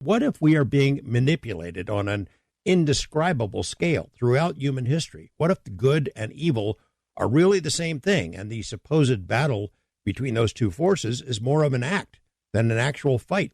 What if we are being manipulated on an indescribable scale throughout human history? What if the good and evil are really the same thing, and the supposed battle between those two forces is more of an act than an actual fight?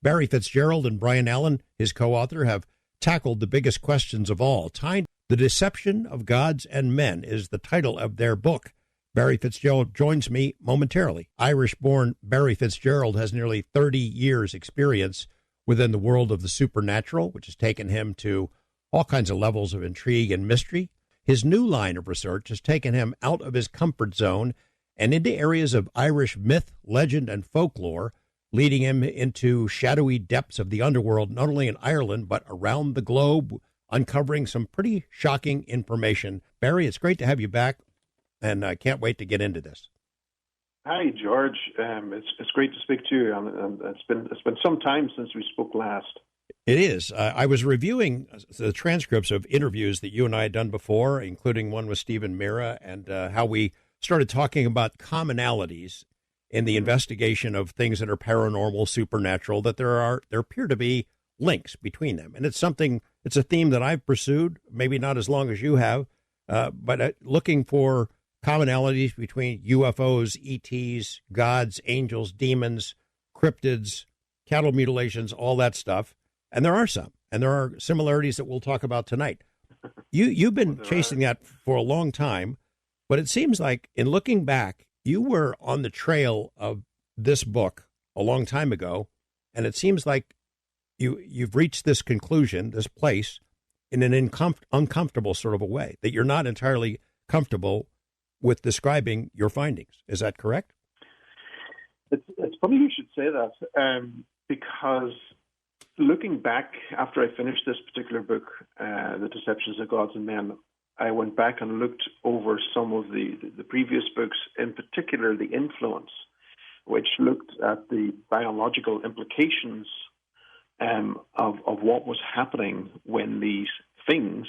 Barry Fitgerald and Brian Allen, his co-author, have tackled the biggest questions of all. The Deception of Gods and Men is the title of their book. Barry Fitgerald joins me momentarily. Irish-born Barry Fitgerald has nearly 30 years' experience within the world of the supernatural, which has taken him to all kinds of levels of intrigue and mystery. His new line of research has taken him out of his comfort zone and into areas of Irish myth, legend, and folklore, leading him into shadowy depths of the underworld, not only in Ireland, but around the globe, uncovering some pretty shocking information. Barry, it's great to have you back, and I can't wait to get into this. Hi, George. It's great to speak to you. It's been some time since we spoke last. It is. I was reviewing the transcripts of interviews that you and I had done before, including one with Stephen Mira, and how we started talking about commonalities in the investigation of things that are paranormal, supernatural, that there appear to be links between them. And it's a theme that I've pursued, maybe not as long as you have, but looking for commonalities between UFOs, ETs, gods, angels, demons, cryptids, cattle mutilations, all that stuff. And there are some, and there are similarities that we'll talk about tonight. You've been chasing that for a long time, but it seems like in looking back, you were on the trail of this book a long time ago, and it seems like you've reached this conclusion, this place, in an uncomfortable sort of a way, that you're not entirely comfortable with describing your findings. Is that correct? It's funny you should say that, because looking back after I finished this particular book, The Deceptions of Gods and Men, I went back and looked over some of the previous books, in particular The Influence, which looked at the biological implications of what was happening when these things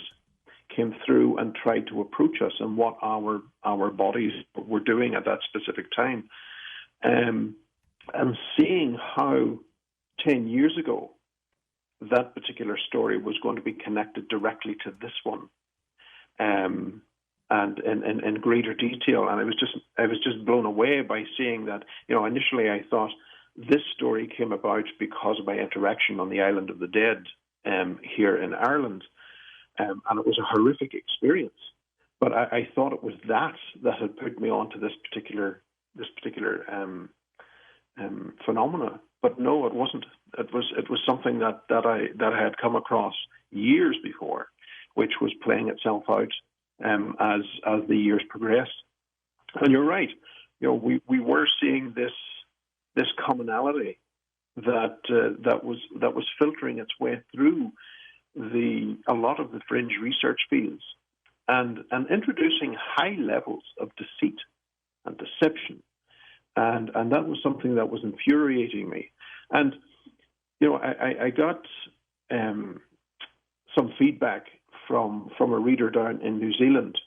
came through and tried to approach us, and what our bodies were doing at that specific time. And seeing how 10 years ago that particular story was going to be connected directly to this one, and in greater detail. And I was just blown away by seeing that. Initially I thought this story came about because of my interaction on the Island of the Dead here in Ireland, and it was a horrific experience. But I thought it was that had put me onto this particular phenomena. But no, it wasn't. It was something that I had come across years before, which was playing itself out as the years progressed. And you're right. We were seeing this commonality that was filtering its way through a lot of the fringe research fields, and introducing high levels of deceit and deception. And that was something that was infuriating me. And, I got some feedback from a reader down in New Zealand.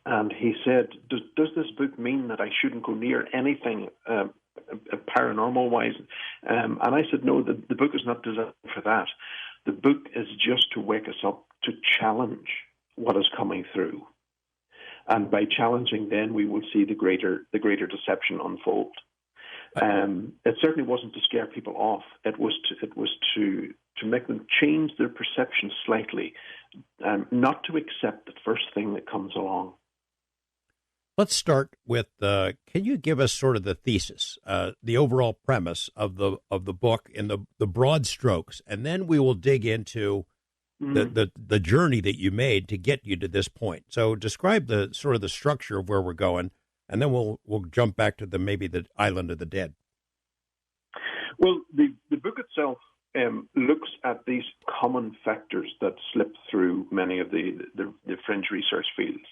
And he said, does this book mean that I shouldn't go near anything paranormal-wise? And I said, no, the book is not designed for that. The book is just to wake us up, to challenge what is coming through. And by challenging, then we will see the greater deception unfold. It certainly wasn't to scare people off. It was to make them change their perception slightly, not to accept the first thing that comes along. Let's start with, can you give us sort of the thesis, the overall premise of the book in the broad strokes, and then we will dig into the journey that you made to get you to this point. So describe the sort of the structure of where we're going, and then we'll jump back to maybe the Island of the Dead. Well, the book itself looks at these common factors that slip through many of the fringe research fields.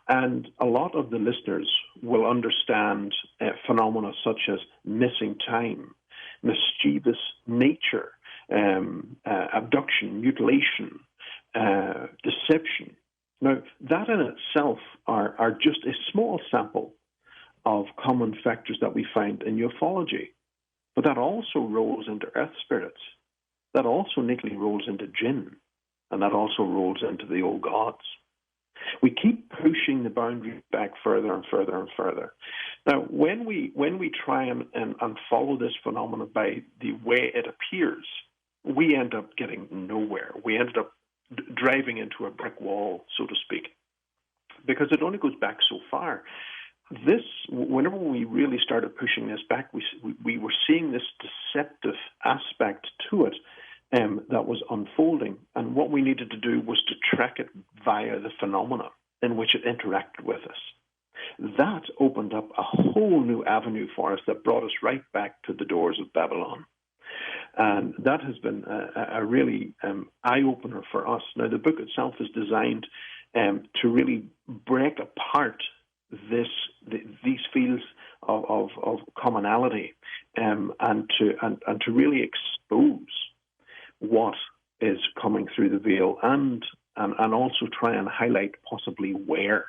And a lot of the listeners will understand phenomena such as missing time, mischievous nature, abduction, mutilation, deception. Now, that in itself are just a small sample of common factors that we find in ufology. But that also rolls into earth spirits, that also neatly rolls into jinn, and that also rolls into the old gods. We keep pushing the boundaries back further and further and further. Now, when we try and follow this phenomenon by the way it appears, we end up getting nowhere. We ended up driving into a brick wall, so to speak, because it only goes back so far. Whenever we really started pushing this back, we were seeing this deceptive aspect to it that was unfolding. And what we needed to do was to track it via the phenomena in which it interacted with us. That opened up a whole new avenue for us that brought us right back to the doors of Babylon. And that has been a really eye-opener for us. Now, the book itself is designed to really break apart these fields of commonality and to really expose what is coming through the veil and also try and highlight possibly where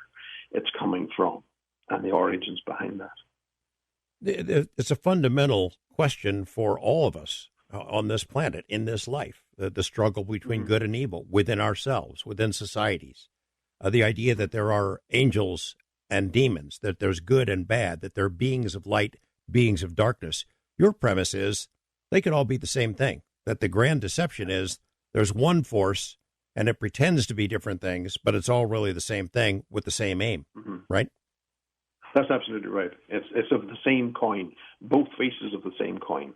it's coming from and the origins behind that. It's a fundamental question for all of us on this planet, in this life, the struggle between good and evil within ourselves, within societies, the idea that there are angels and demons, that there's good and bad, that there are beings of light, beings of darkness. Your premise is they could all be the same thing, that the grand deception is there's one force and it pretends to be different things, but it's all really the same thing with the same aim, right? That's absolutely right. It's of the same coin, both faces of the same coin.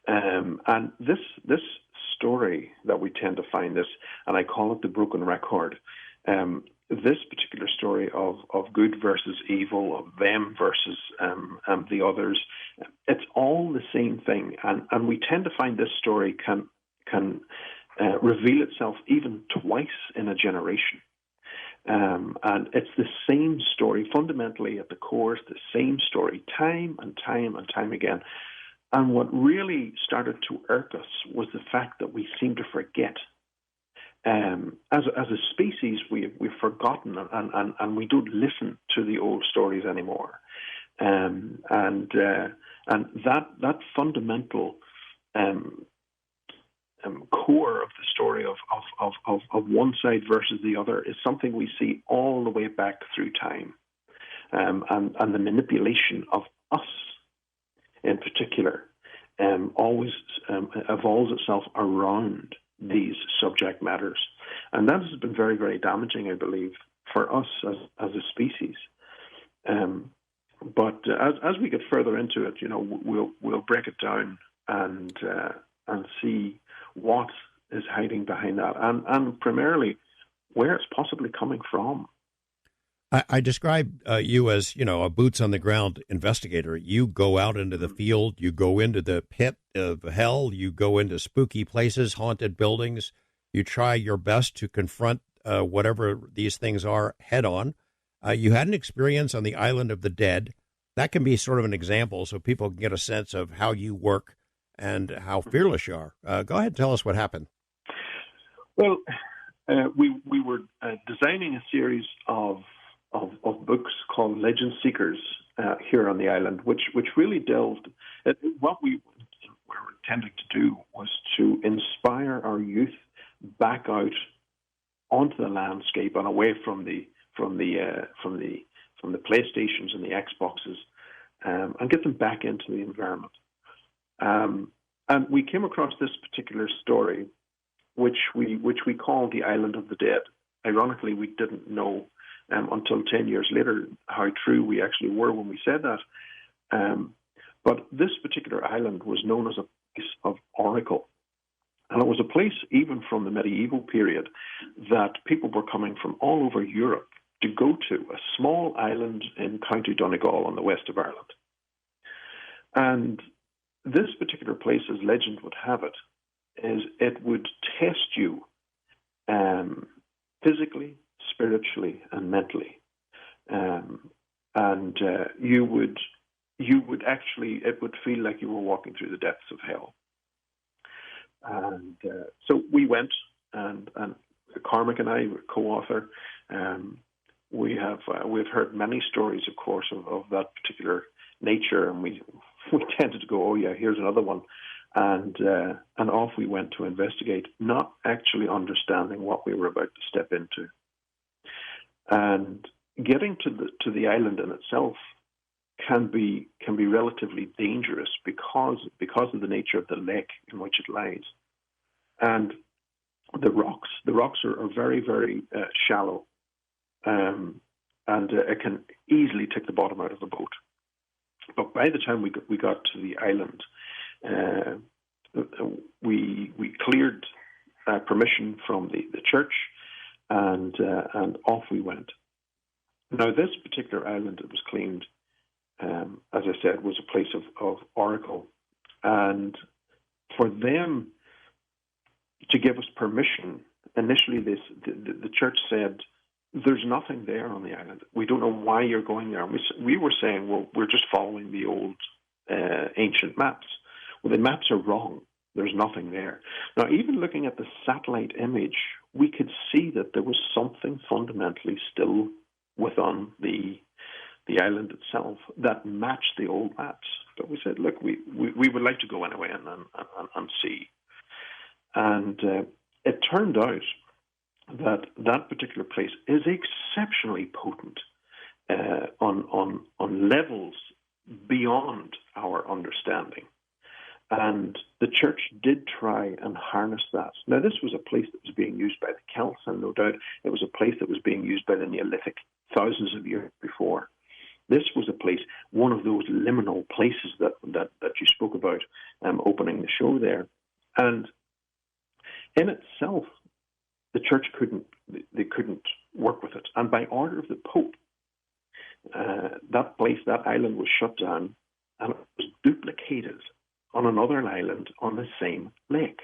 And this story that we tend to find this, and I call it the broken record, this particular story of good versus evil, of them versus the others, it's all the same thing. And we tend to find this story can reveal itself even twice in a generation. And it's the same story, fundamentally at the core, it's the same story, time and time and time again. And what really started to irk us was the fact that we seem to forget. As a species, we've forgotten and we don't listen to the old stories anymore. And that fundamental core of the story of one side versus the other is something we see all the way back through time. And the manipulation of us in particular always evolves itself around these subject matters. And that has been very, very damaging, I believe, for us as a species. But as we get further into it, we'll break it down and see what is hiding behind that, and primarily where it's possibly coming from. I describe you as, a boots-on-the-ground investigator. You go out into the field, you go into the pit of hell, you go into spooky places, haunted buildings. You try your best to confront whatever these things are head-on. You had an experience on the island of the dead. That can be sort of an example so people can get a sense of how you work and how fearless you are. Go ahead and tell us what happened. Well, we were designing a series of books called Legend Seekers here on the island, which really delved at what we were intending to do was to inspire our youth back out onto the landscape and away from the PlayStations and the Xboxes, and get them back into the environment. And we came across this particular story, which we call the Island of the Dead. Ironically, we didn't know until 10 years later how true we actually were when we said that. But this particular island was known as a place of oracle. And it was a place, even from the medieval period, that people were coming from all over Europe to go to, a small island in County Donegal on the west of Ireland. And this particular place, as legend would have it, is it would test you physically, spiritually, and mentally. You would actually, it would feel like you were walking through the depths of hell. And so we went, and Cormac and I were co-author. We've heard many stories, of course, of that particular nature, and we tended to go, oh yeah, here's another one. and off we went to investigate, not actually understanding what we were about to step into. And getting to the island in itself can be relatively dangerous because of the nature of the lake in which it lies, and the rocks. The rocks are very, very shallow, and it can easily take the bottom out of the boat. But by the time we got to the island, we cleared permission from the church, and off we went. Now, this particular island, it was claimed, as I said, was a place of oracle, and for them to give us permission, initially the church said, there's nothing there on the island. We don't know why you're going there. We were saying, well, we're just following the old ancient maps. Well, the maps are wrong. There's nothing there. Now, even looking at the satellite image, we could see that there was something fundamentally still within the island itself that matched the old maps. But we said, look, we would like to go anyway and see. And it turned out that particular place is exceptionally potent on levels beyond our understanding. And the church did try and harness that. Now, this was a place that was being used by the Celts, and no doubt it was a place that was being used by the Neolithic thousands of years before. This was a place, one of those liminal places that you spoke about opening the show there. And in itself, the church couldn't work with it. And by order of the Pope, that place, that island was shut down, and it was duplicated on another island on the same lake.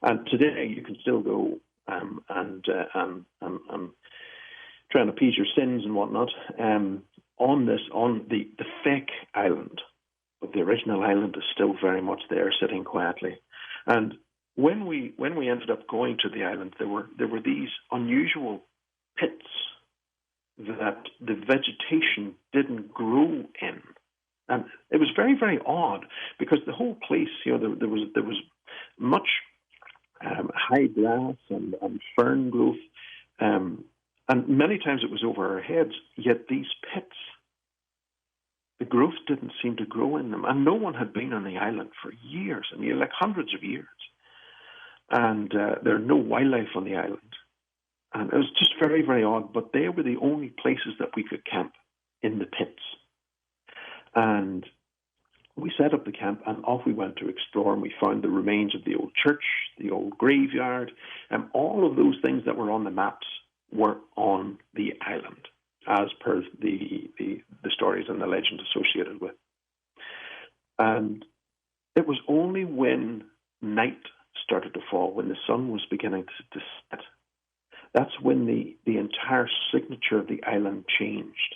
And today you can still go and try and appease your sins and whatnot on the fake island, but the original island is still very much there, sitting quietly. And when we ended up going to the island, there were these unusual pits that the vegetation didn't grow in. And it was very, very odd because the whole place, there was much high grass and fern growth, and many times it was over our heads. Yet these pits, the growth didn't seem to grow in them, and no one had been on the island for years, like hundreds of years. And there are no wildlife on the island, and it was just very, very odd. But they were the only places that we could camp, in the pits. And we set up the camp, and off we went to explore, and we found the remains of the old church, the old graveyard, and all of those things that were on the maps were on the island, as per the stories and the legend associated with. And it was only when night started to fall, when the sun was beginning to set, that's when the entire signature of the island changed.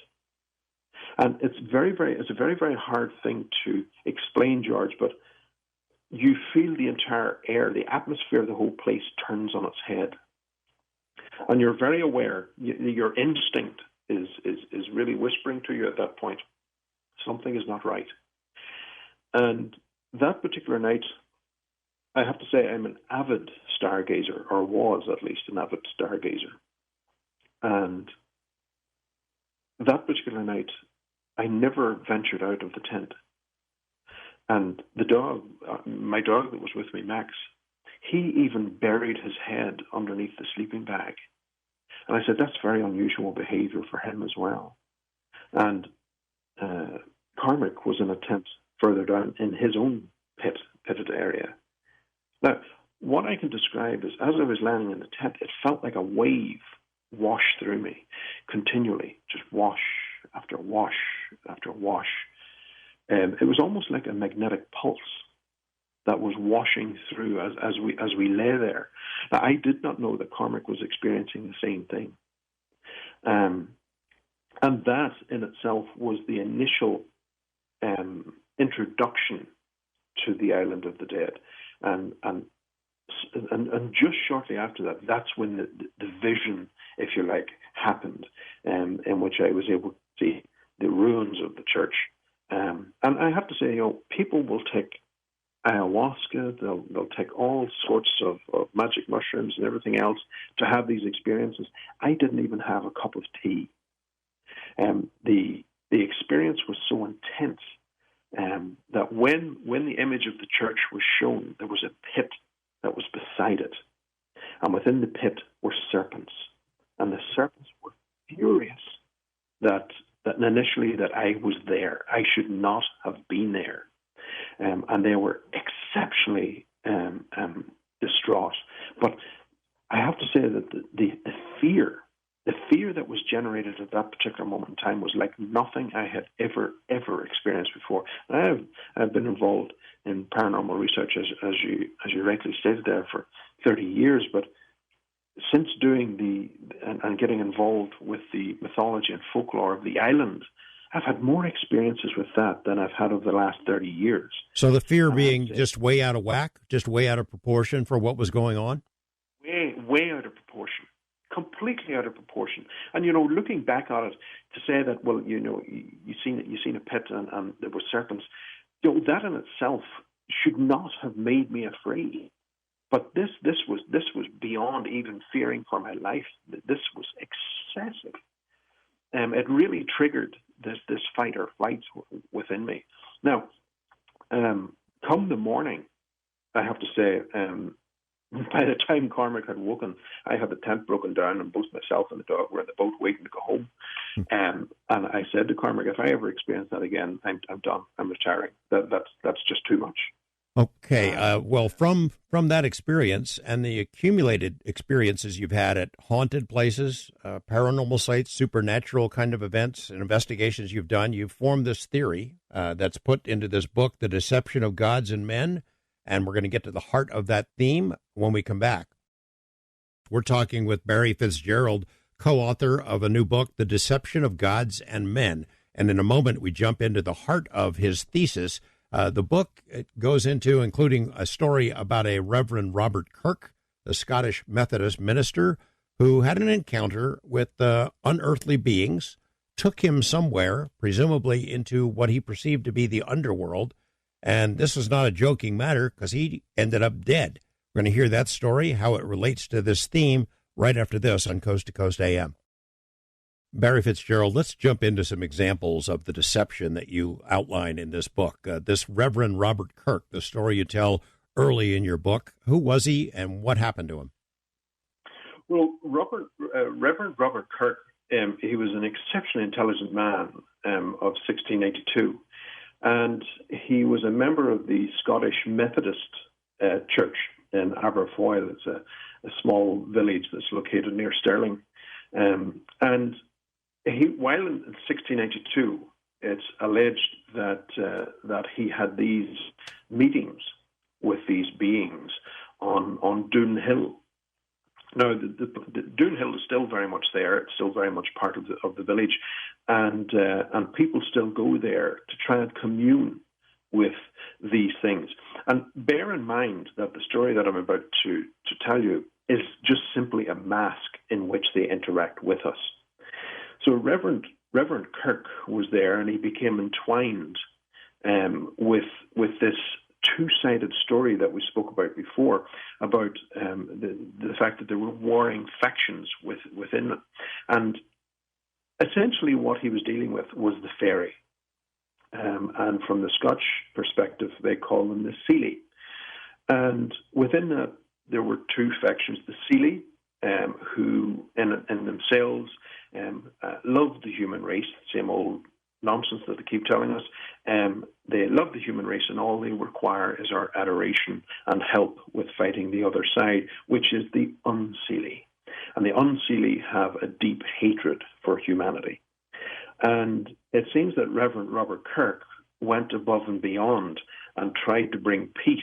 And it's a very, very hard thing to explain, George, but you feel the entire air, the atmosphere of the whole place turns on its head. And you're very aware, your instinct is really whispering to you at that point, something is not right. And that particular night, I have to say I'm an avid stargazer, or was at least an avid stargazer. And that particular night, I never ventured out of the tent. And the dog, my dog that was with me, Max, he even buried his head underneath the sleeping bag. And I said, that's very unusual behavior for him as well. And Cormac was in a tent further down in his own pitted area. Now, what I can describe is, as I was landing in the tent, it felt like a wave washed through me continually, just wash after wash after wash. It was almost like a magnetic pulse that was washing through as we lay there. Now, I did not know that Cormac was experiencing the same thing. And that in itself was the initial introduction to the island of the dead. And just shortly after that, that's when the vision, if you like, happened, in which I was able to see the ruins of the church. And I have to say, people will take ayahuasca, they'll take all sorts of magic mushrooms and everything else to have these experiences. I didn't even have a cup of tea. The experience was so intense that when the image of the church was shown, there was a pit that was beside it. And within the pit were serpents. And the serpents were furious that initially that I was there. I should not have been there. And they were exceptionally distraught. But I have to say that the fear that was generated at that particular moment in time was like nothing I had ever experienced before. And I've been involved in paranormal research, as you rightly stated there, for 30 years. But since doing and getting involved with the mythology and folklore of the island, I've had more experiences with that than I've had over the last 30 years. So the fear being just way out of whack, just way out of proportion for what was going on? Way out of proportion. Completely out of proportion. And, looking back at it, to say that, well, you seen a pit and there were serpents, that in itself should not have made me afraid. But this was beyond even fearing for my life. This was excessive. It really triggered this fight or flight within me. Now, come the morning, I have to say, by the time Cormac had woken, I had the tent broken down, and both myself and the dog were in the boat waiting to go home. And I said to Cormac, if I ever experience that again, I'm done. I'm retiring. That's just too much. Okay. Well, from that experience and the accumulated experiences you've had at haunted places, paranormal sites, supernatural kind of events and investigations you've done, you've formed this theory that's put into this book, The Deception of Gods and Men. And we're going to get to the heart of that theme when we come back. We're talking with Barry Fitgerald, co-author of a new book, The Deception of Gods and Men. And in a moment, we jump into the heart of his thesis. The book goes into including a story about a Reverend Robert Kirk, the Scottish Methodist minister, who had an encounter with unearthly beings, took him somewhere, presumably into what he perceived to be the underworld. And this is not a joking matter because he ended up dead. We're going to hear that story, how it relates to this theme, right after this on Coast to Coast AM. Barry Fitgerald, let's jump into some examples of the deception that you outline in this book. This Reverend Robert Kirk, the story you tell early in your book, who was he and what happened to him? Well, Reverend Robert Kirk, he was an exceptionally intelligent man of 1682. And he was a member of the Scottish Methodist Church in Aberfoyle. It's a small village that's located near Stirling. And while in 1682, it's alleged that he had these meetings with these beings on Doon Hill. Now, the Doon Hill is still very much there. It's still very much part of the village, and people still go there to try and commune with these things. And bear in mind that the story that I'm about to tell you is just simply a mask in which they interact with us. So Reverend Kirk was there, and he became entwined with this two-sided story that we spoke about before, about the fact that there were warring factions within it. And essentially what he was dealing with was the fairy. And from the Scotch perspective, they call them the Seelie. And within that, there were two factions, the Seelie, who in themselves loved the human race, same old nonsense that they keep telling us. They love the human race, and all they require is our adoration and help with fighting the other side, which is the Unseelie. And the Unseelie have a deep hatred for humanity. And it seems that Reverend Robert Kirk went above and beyond and tried to bring peace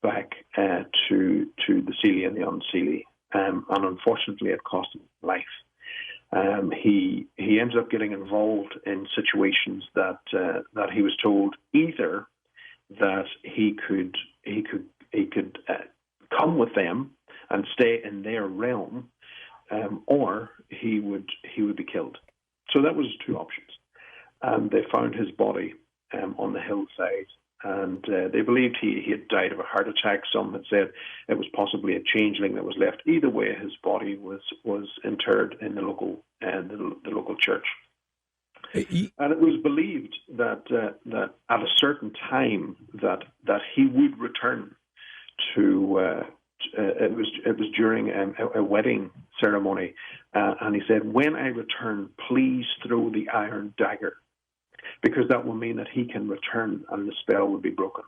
back to the Seelie and the Unseelie. And unfortunately, it cost him life. He ends up getting involved in situations that he was told either that he could come with them and stay in their realm, or he would be killed. So that was two options. And they found his body on the hillside, and they believed he had died of a heart attack. Some had said it was possibly a changeling that was left. Either way, his body was interred in the local church. And it was believed that at a certain time that he would return to. It was during a wedding ceremony, and he said, "When I return, please throw the iron dagger, because that will mean that he can return and the spell will be broken.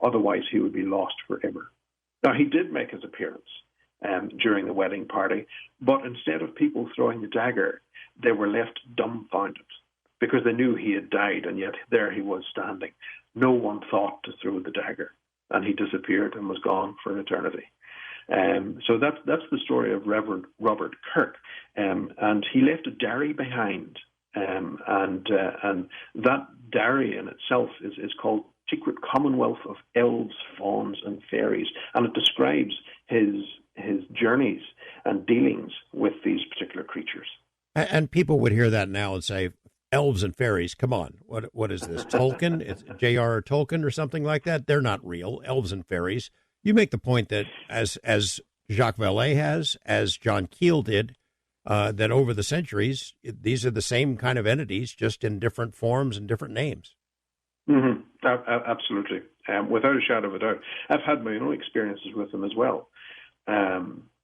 Otherwise, he would be lost forever." Now, he did make his appearance during the wedding party, but instead of people throwing the dagger, they were left dumbfounded because they knew he had died, and yet there he was standing. No one thought to throw the dagger, and he disappeared and was gone for an eternity. So that's the story of Reverend Robert Kirk, and he left a diary behind, and that diary in itself is called Secret Commonwealth of Elves, Fauns, and Fairies, and it describes his journeys and dealings with these particular creatures. And people would hear that now and say, elves and fairies, come on, what is this, Tolkien? It's J.R.R. Tolkien or something like that? They're not real, elves and fairies. You make the point that, as Jacques Vallée has, as John Keel did, that over the centuries, these are the same kind of entities, just in different forms and different names. Mm-hmm. Absolutely. Without a shadow of a doubt. I've had my own experiences with them as well.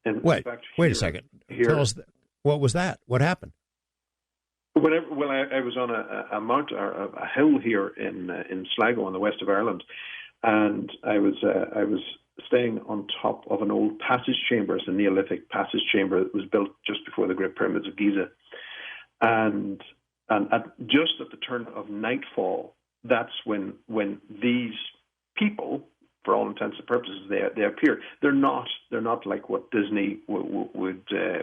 Wait a second. Tell us, what was that? What happened? I was on a mount, or a hill here in Sligo, in the west of Ireland, and I was staying on top of an old passage chamber. It's a Neolithic passage chamber that was built just before the Great Pyramids of Giza. And just at the turn of nightfall, that's when these people, for all intents and purposes, they appear. They're not like what Disney would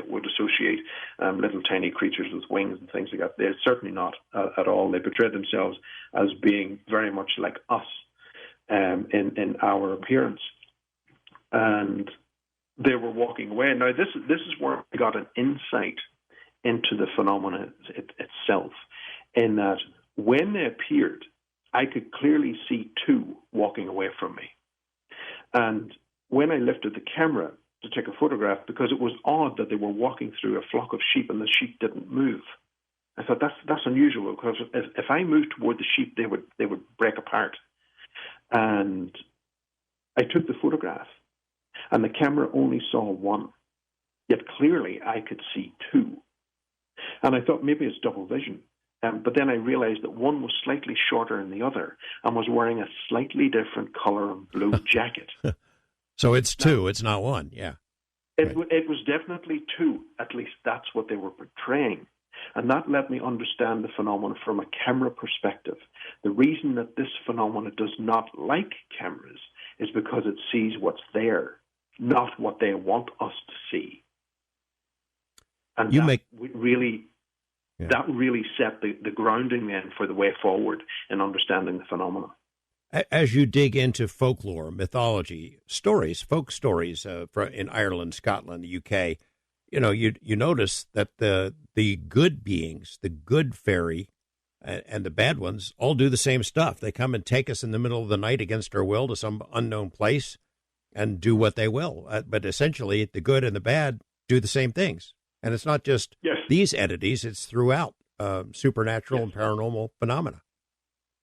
associate, little tiny creatures with wings and things like that. They're certainly not at all. They portray themselves as being very much like us in our appearance. And they were walking away. Now, this is where I got an insight into the phenomena itself, in that when they appeared, I could clearly see two walking away from me. And when I lifted the camera to take a photograph, because it was odd that they were walking through a flock of sheep and the sheep didn't move, I thought that's unusual, because if I moved toward the sheep, they would break apart. And I took the photograph, and the camera only saw one, yet clearly I could see two. And I thought maybe it's double vision. But then I realized that one was slightly shorter than the other and was wearing a slightly different color of blue jacket. So it's two, it's not one, yeah. It was definitely two. At least that's what they were portraying. And that let me understand the phenomenon from a camera perspective. The reason that this phenomenon does not like cameras is because it sees what's there, not what they want us to see. And that really set the grounding then for the way forward in understanding the phenomena. As you dig into folklore, mythology, stories, folk stories in Ireland, Scotland, the UK, you notice that the good beings, the good fairy, and the bad ones all do the same stuff. They come and take us in the middle of the night against our will to some unknown place and do what they will. But essentially, the good and the bad do the same things. And it's not just these entities, it's throughout supernatural and paranormal phenomena.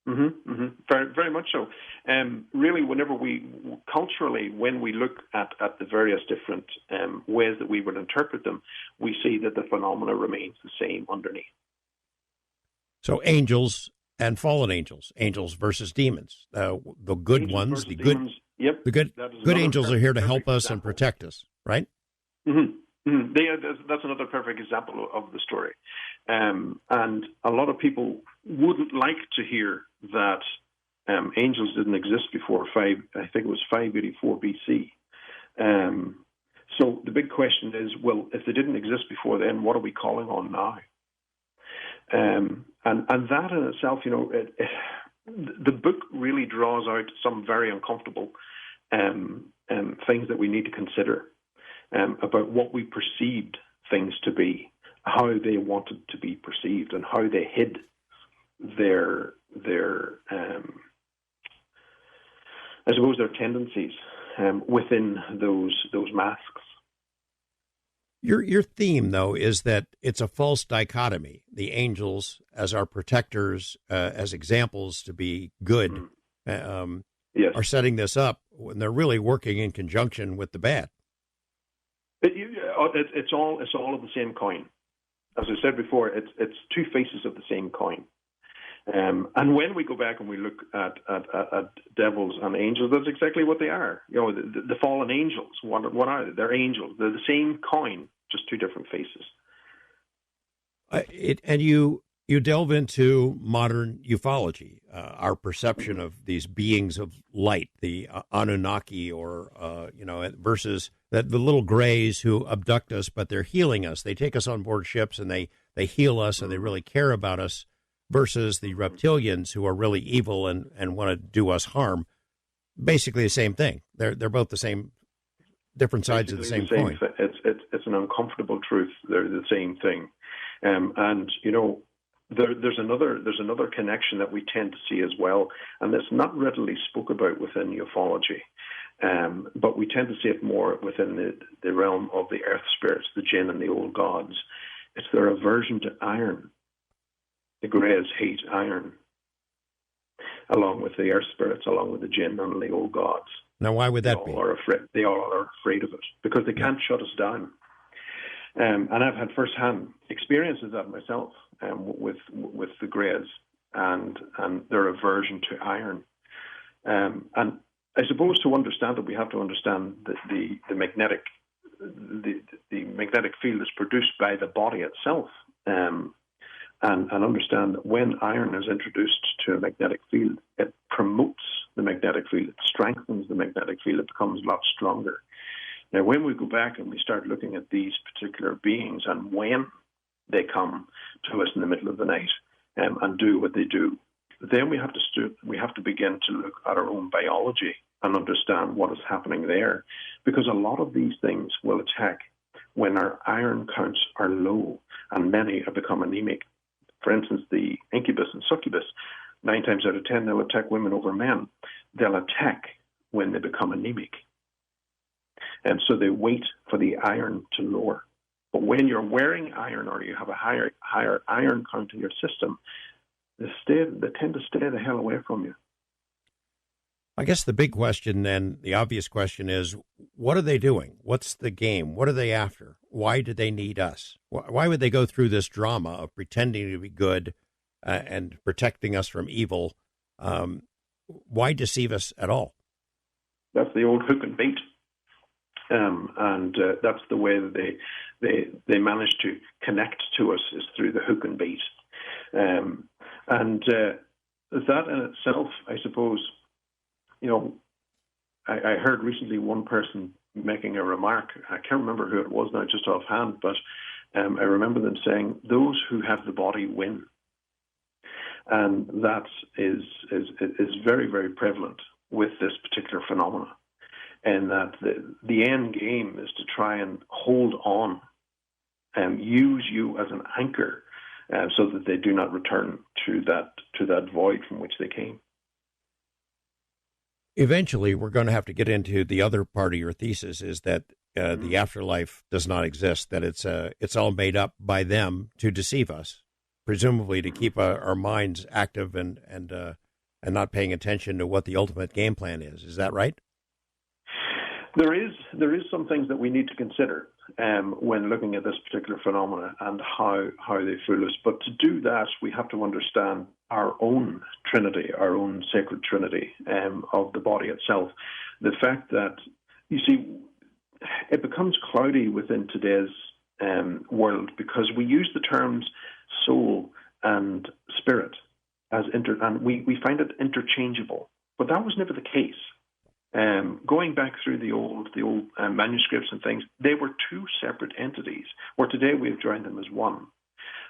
Mm-hmm, mm-hmm. Very, very much so. Really, when we look at the various different ways that we would interpret them, we see that the phenomena remains the same underneath. So angels and fallen angels versus demons. The good angels ones, the demons, good, the good angels are here to help us and protect us, right? Mm-hmm. Mm-hmm. That's another perfect example of the story. And a lot of people wouldn't like to hear that angels didn't exist before 584 BC. So the big question is, well, if they didn't exist before then, what are we calling on now? And that in itself, the book really draws out some very uncomfortable things that we need to consider about what we perceived things to be, how they wanted to be perceived, and how they hid their I suppose, their tendencies within those masks. Your theme, though, is that it's a false dichotomy. The angels as our protectors, as examples to be good, Yes. are setting this up when they're really working in conjunction with the bad. It's all of the same coin. As I said before, it's two faces of the same coin. And when we go back and we look at devils and angels, that's exactly what they are. You know, the fallen angels. What are they? They're angels. They're the same coin, just two different faces. And you delve into modern ufology, our perception of these beings of light, the Anunnaki, or versus the little grays who abduct us, but they're healing us. They take us on board ships and they heal us and they really care about us. Versus the reptilians who are really evil and want to do us harm. Basically the same thing. They're both the same, different sides Basically of the same coin. It's an uncomfortable truth. They're the same thing. And you know, there's another connection that we tend to see as well, and it's not readily spoke about within ufology. But we tend to see it more within the realm of the earth spirits, the jinn and the old gods. It's their aversion to iron. The Greys hate iron, along with the earth spirits, along with the jinn and the old gods. Now, why would that be? They all are afraid of it because they can't shut us down. And I've had first-hand experiences of that myself with the Greys and their aversion to iron. And I suppose to understand it, we have to understand the magnetic field is produced by the body itself. And understand that when iron is introduced to a magnetic field, it promotes the magnetic field, it strengthens the magnetic field, it becomes a lot stronger. Now, when we go back and we start looking at these particular beings and when they come to us in the middle of the night and do what they do, then we have to begin to look at our own biology and understand what is happening there, because a lot of these things will attack when our iron counts are low, and many have become anemic. For instance, the incubus and succubus, 9 times out of 10, they'll attack women over men. They'll attack when they become anemic. And so they wait for the iron to lower. But when you're wearing iron or you have a higher iron count in your system, they tend to stay the hell away from you. I guess the big question then, the obvious question is, what are they doing? What's the game? What are they after? Why do they need us? Why would they go through this drama of pretending to be good and protecting us from evil? Why deceive us at all? That's the old hook and bait. And that's the way that they manage to connect to us, is through the hook and bait. And that in itself, I suppose, you know, I heard recently one person making a remark. I can't remember who it was now just offhand, but I remember them saying, those who have the body win. And that is very, very prevalent with this particular phenomena. And that the end game is to try and hold on and use you as an anchor so that they do not return to that void from which they came. Eventually, we're going to have to get into the other part of your thesis, is that the afterlife does not exist, that it's all made up by them to deceive us, presumably to keep our minds active and not paying attention to what the ultimate game plan is. Is that right? There is some things that we need to consider when looking at this particular phenomena and how they fool us. But to do that, we have to understand our own Trinity, our own sacred Trinity of the body itself. The fact that, you see, it becomes cloudy within today's world because we use the terms soul and spirit as and we find it interchangeable. But that was never the case. Going back through the old manuscripts and things, they were two separate entities, where today we've joined them as one.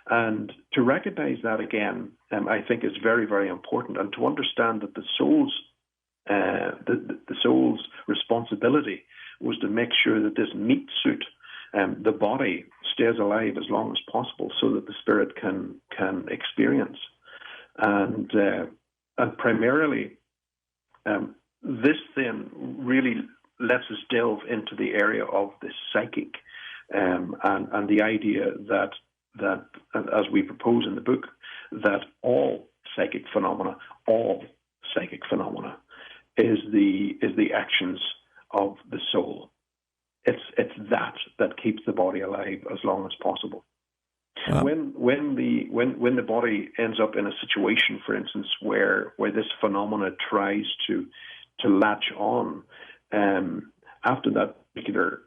And to recognize that again, I think is very, very important, and to understand that the soul's responsibility was to make sure that this meat suit, the body, stays alive as long as possible, so that the spirit can experience. And primarily, this then really lets us delve into the area of the psychic, and the idea that, as we propose in the book, that all psychic phenomena is the actions of the soul. It's that keeps the body alive as long as possible. When the body ends up in a situation, for instance, where this phenomena tries to latch on, after that particular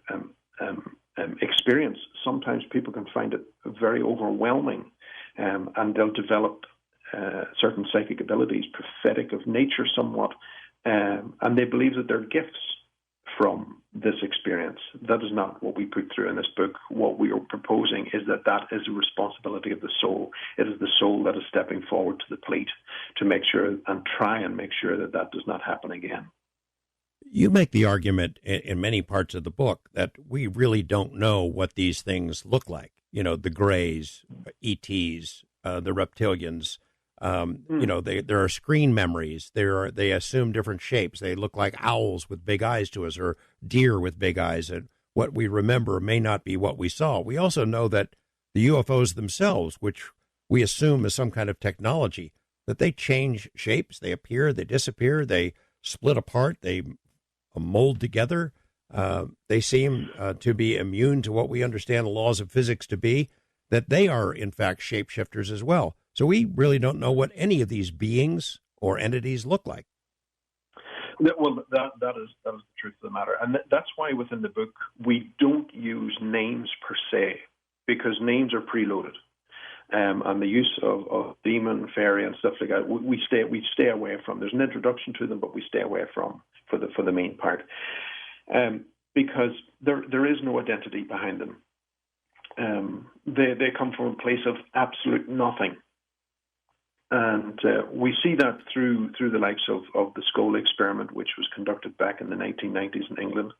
experience, sometimes people can find it very overwhelming, and they'll develop certain psychic abilities, prophetic of nature somewhat, and they believe that they're gifts from this experience. That is not what we put through in this book. What we are proposing is that is a responsibility of the soul. It is the soul that is stepping forward to the plate to make sure and try and make sure that does not happen again. You make the argument in many parts of the book that we really don't know what these things look like. The Greys, ETs, the reptilians. There are screen memories. They assume different shapes. They look like owls with big eyes to us, or deer with big eyes. And what we remember may not be what we saw. We also know that the UFOs themselves, which we assume is some kind of technology, that they change shapes. They appear, they disappear, they split apart, they mold together. They seem to be immune to what we understand the laws of physics to be, that they are, in fact, shapeshifters as well. So we really don't know what any of these beings or entities look like. Well, that is the truth of the matter. And that's why within the book we don't use names per se, because names are preloaded. And the use of demon, fairy, and stuff like that, we stay away from. There's an introduction to them, but we stay away from for the main part, because there is no identity behind them. They come from a place of absolute nothing, and we see that through the likes of the Skull experiment, which was conducted back in the 1990s in England.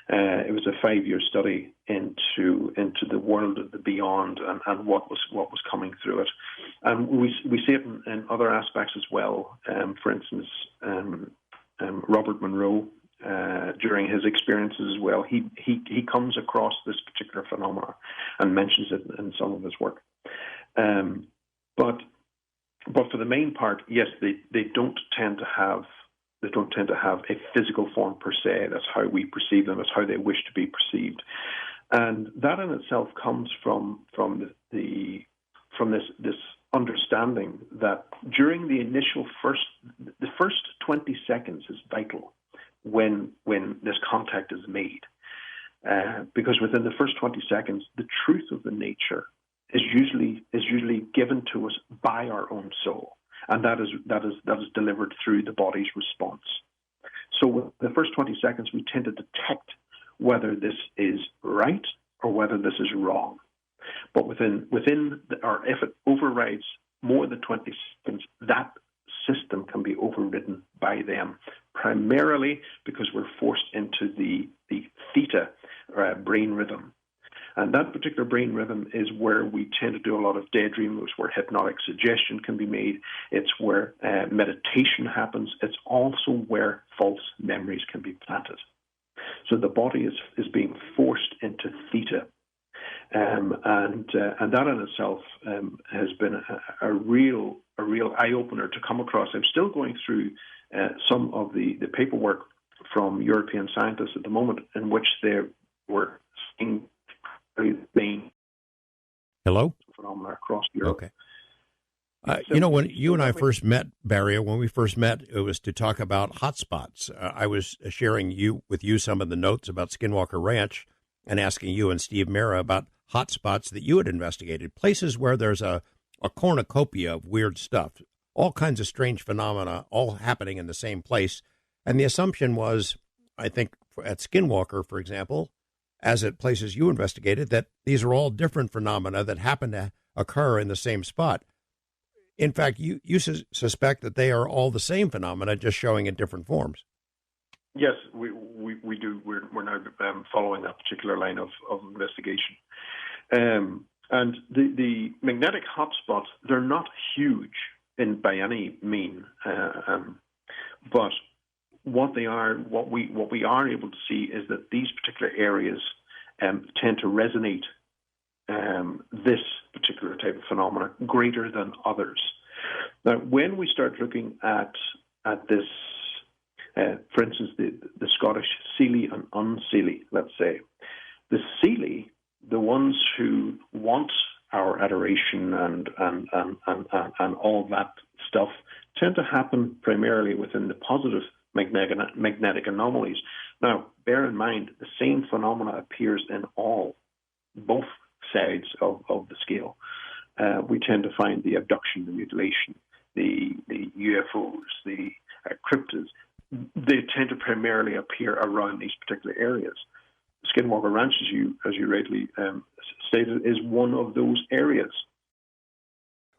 It was a 5-year study into the world of the beyond and what was coming through it, and we see it in other aspects as well. For instance, Robert Monroe, during his experiences as well, he comes across this particular phenomena and mentions it in some of his work. But for the main part, yes, they don't tend to have a physical form per se. That's how we perceive them. That's how they wish to be perceived, and that in itself comes from this understanding that during the first 20 seconds is vital when this contact is made, because within the first 20 seconds, the truth of the nature is usually given to us by our own soul, and that is delivered through the body's response. So with the first 20 seconds, we tend to detect whether this is right or whether this is wrong. But if it overrides more than 20 seconds, that system can be overridden by them, primarily because we're forced into the theta brain rhythm. And that particular brain rhythm is where we tend to do a lot of daydreaming. It's where hypnotic suggestion can be made. It's where meditation happens. It's also where false memories can be planted. So the body is being forced into theta. And that in itself has been a real eye-opener to come across. I'm still going through some of the paperwork from European scientists at the moment in which they were seeing main phenomena across Europe. Okay. When you and I first met, Barry, when we first met, it was to talk about hotspots. I was sharing with you some of the notes about Skinwalker Ranch and asking you and Steve Mera about hotspots that you had investigated, places where there's a cornucopia of weird stuff, all kinds of strange phenomena, all happening in the same place. And the assumption was, I think, at Skinwalker, for example, as at places you investigated, that these are all different phenomena that happen to occur in the same spot. In fact, you suspect that they are all the same phenomena, just showing in different forms. Yes, we do. We're now following that particular line of investigation. And the magnetic hotspots, they're not huge by any mean, but what they are, what we are able to see is that these particular areas tend to resonate this particular type of phenomena greater than others. Now, when we start looking at this, for instance, the Scottish Seelie and Unseelie, let's say, the Seelie, the ones who want our adoration and all that stuff, tend to happen primarily within the positive magnetic anomalies. Now, bear in mind, the same phenomena appears in both sides of the scale. We tend to find the abduction, the mutilation, the UFOs, the cryptids. They tend to primarily appear around these particular areas. Skinwalker Ranch, as you rightly stated, is one of those areas.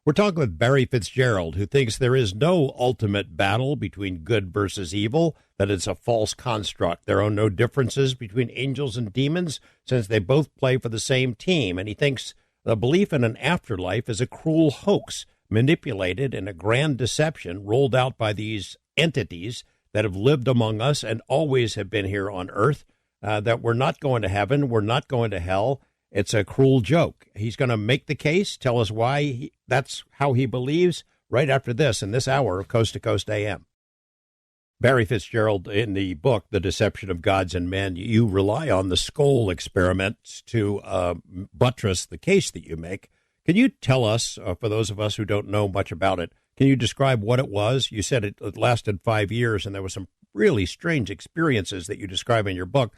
We're talking with Barry Fitgerald, who thinks there is no ultimate battle between good versus evil, that it's a false construct. There are no differences between angels and demons, since they both play for the same team. And he thinks the belief in an afterlife is a cruel hoax, manipulated in a grand deception rolled out by these entities that have lived among us and always have been here on Earth, that we're not going to heaven, we're not going to hell. It's a cruel joke. He's going to make the case, tell us why that's how he believes, right after this, in this hour of Coast to Coast AM. Barry Fitgerald, in the book, The Deception of Gods and Men, you rely on the skull experiments to buttress the case that you make. Can you tell us, for those of us who don't know much about it, can you describe what it was? You said it lasted 5 years, and there were some really strange experiences that you describe in your book.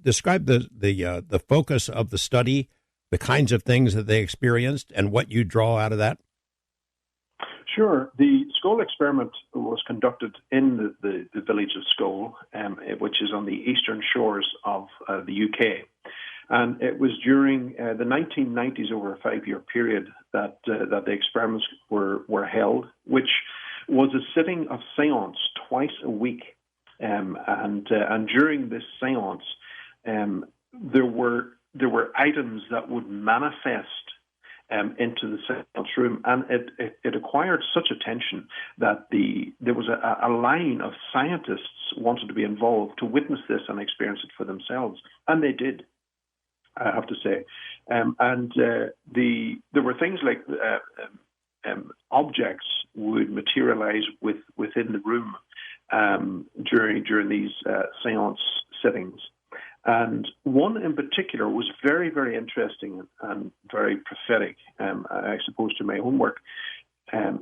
Describe the focus of the study, the kinds of things that they experienced, and what you draw out of that. Sure. The Skull experiment was conducted in the village of Skull, which is on the eastern shores of the UK. And it was during the 1990s, over a 5-year period, that the experiments were held, which was a sitting of seance twice a week. And during this seance, there were items that would manifest into the seance room, and it acquired such attention that there was a line of scientists wanted to be involved to witness this and experience it for themselves, and they did, I have to say. There were things like objects would materialize within the room during these seance sittings. And one in particular was very, very interesting and very prophetic, I suppose, to my own work,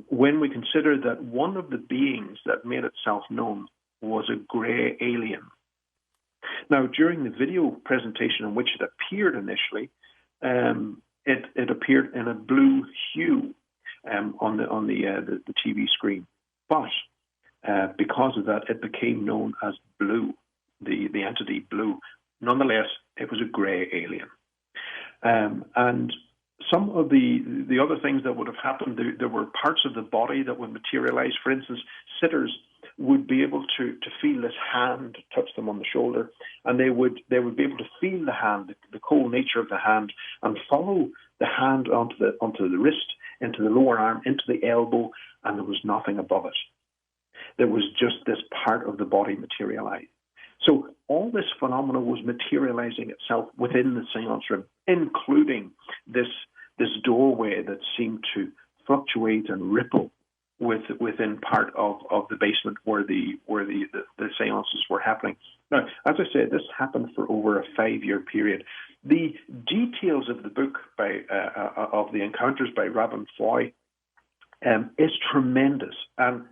when we consider that one of the beings that made itself known was a grey alien. Now, during the video presentation in which it appeared initially, it appeared in a blue hue on the TV screen. But because of that, it became known as Blue, the entity Blue. Nonetheless, it was a grey alien. And some of the other things that would have happened, there were parts of the body that would materialize. For instance, sitters would be able to feel this hand touch them on the shoulder, and they would be able to feel the hand, the cold nature of the hand, and follow the hand onto the wrist, into the lower arm, into the elbow, and there was nothing above it. There was just this part of the body materialized. So all this phenomena was materializing itself within the seance room, including this doorway that seemed to fluctuate and ripple within part of the basement where the seances were happening. Now, as I said, this happened for over a 5-year period. The details of the book of the encounters by Robin Foy is tremendous and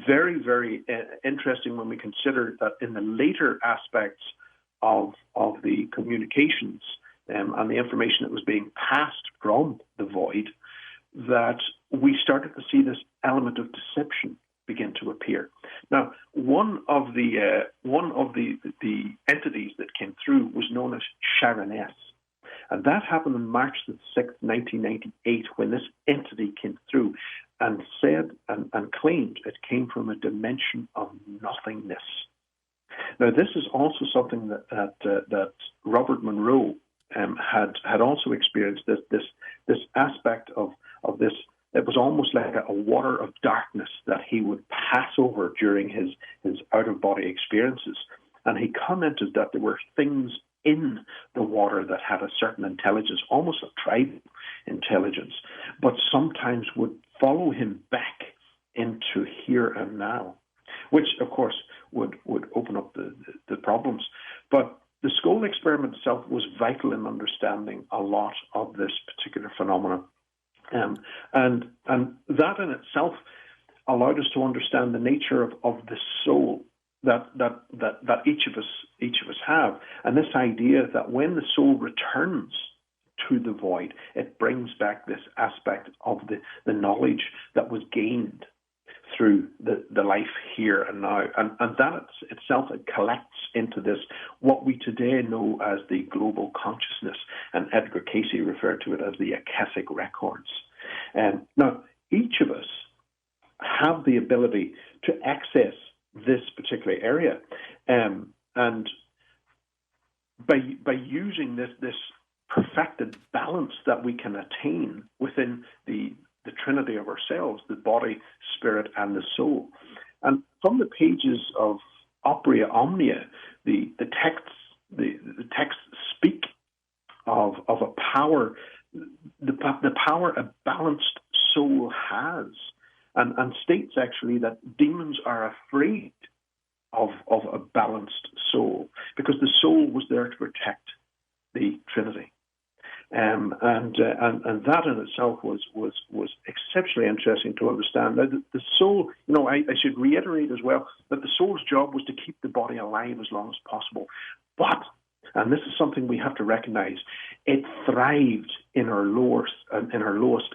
very, very interesting when we consider that in the later aspects of the communications and the information that was being passed from the void, that we started to see this element of deception begin to appear. Now, one of the entities that came through was known as Sharoness. And that happened on March the 6th, 1998, when this entity came through and said and claimed it came from a dimension of nothingness. Now, this is also something that Robert Monroe had also experienced, this aspect of this It was almost like a water of darkness that he would pass over during his out-of-body experiences. And he commented that there were things in the water that had a certain intelligence, almost a tribal intelligence, but sometimes would follow him back into here and now, which, of course, would open up the problems. But the skull experiment itself was vital in understanding a lot of this particular phenomenon. And that in itself allowed us to understand the nature of the soul that each of us have, and this idea that when the soul returns to the void, it brings back this aspect of the knowledge that was gained through the life here and now, and that itself, it collects into this what we today know as the global consciousness, and Edgar Cayce referred to it as the Akashic records. Now, each of us have the ability to access this particular area, and by using this perfected balance that we can attain within the trinity of ourselves, the body, spirit, and the soul. And from the pages of Opera Omnia, the texts speak of a power, the power a balanced soul has, and states actually that demons are afraid of a balanced soul, because the soul was there to protect the Trinity. And that in itself was exceptionally interesting to understand. Now, the soul, I should reiterate as well that the soul's job was to keep the body alive as long as possible. But, and this is something we have to recognize, it thrived in our lowest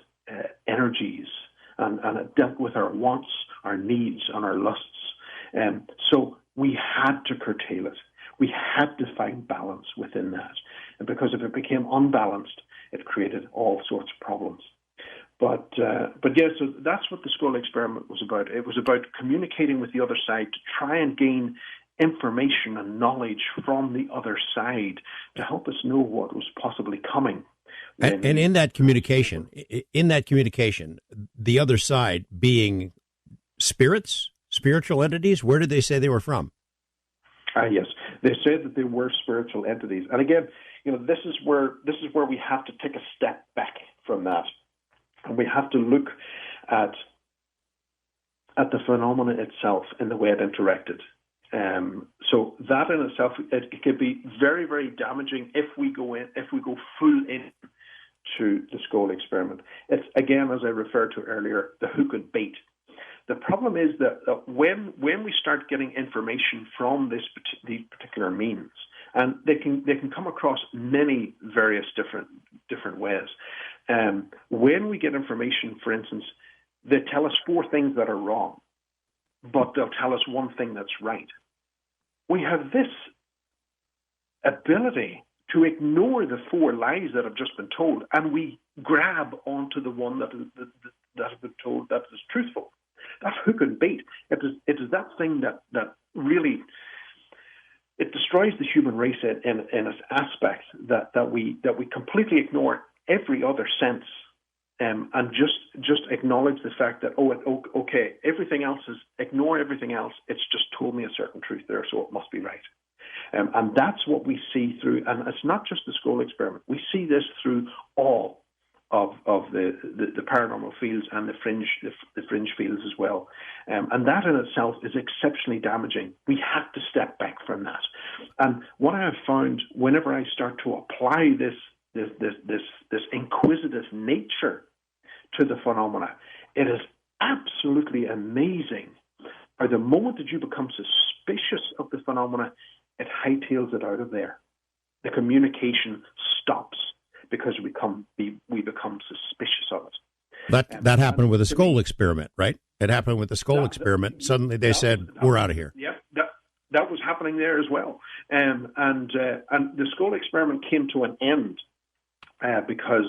energies, and it dealt with our wants, our needs, and our lusts. So we had to curtail it. We had to find balance within that. And because if it became unbalanced, it created all sorts of problems. But yeah, so that's what the skull experiment was about. It was about communicating with the other side to try and gain information and knowledge from the other side to help us know what was possibly coming. And in that communication, the other side being spirits, spiritual entities, where did they say they were from? Yes, they said that they were spiritual entities. And again, this is where we have to take a step back from that, and we have to look at the phenomena itself and the way it interacted. So that in itself, it could be very, very damaging if we go full in to the skull experiment. It's, again, as I referred to earlier, the hook and bait. The problem is that when we start getting information from these particular means, and they can come across many various different ways. When we get information, for instance, they tell us 4 things that are wrong, but they'll tell us 1 thing that's right. We have this ability to ignore the 4 lies that have just been told, and we grab onto the one that has been told that is truthful. That's hook and bait. It is that thing that really, it destroys the human race in its aspect that we completely ignore every other sense, and just acknowledge the fact that okay, everything else is, ignore everything else. It's just told me a certain truth there, so it must be right. And that's what we see through, and it's not just the skull experiment. We see this through all of the paranormal fields and the fringe fields as well, and that in itself is exceptionally damaging. We have to step back from that. And what I have found, whenever I start to apply this inquisitive nature to the phenomena, it is absolutely amazing how the moment that you become suspicious of the phenomena, it hightails it out of there. The communication stops, because we become suspicious of it. That happened with the skull experiment, right? It happened with the skull experiment. Suddenly they said, we're out of here. Yeah, that was happening there as well. And the skull experiment came to an end because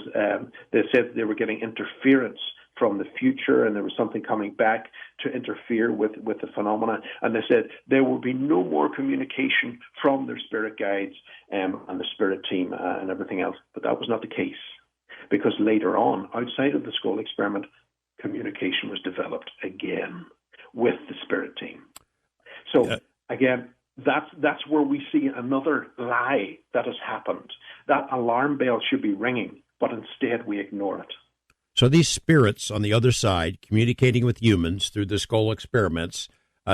they said they were getting interference from the future, and there was something coming back to interfere with the phenomena. And they said there will be no more communication from their spirit guides and the spirit team and everything else. But that was not the case, because later on, outside of the skull experiment, communication was developed again with the spirit team. So again, that's where we see another lie that has happened. That alarm bell should be ringing, but instead we ignore it. So these spirits on the other side, communicating with humans through the skull experiments,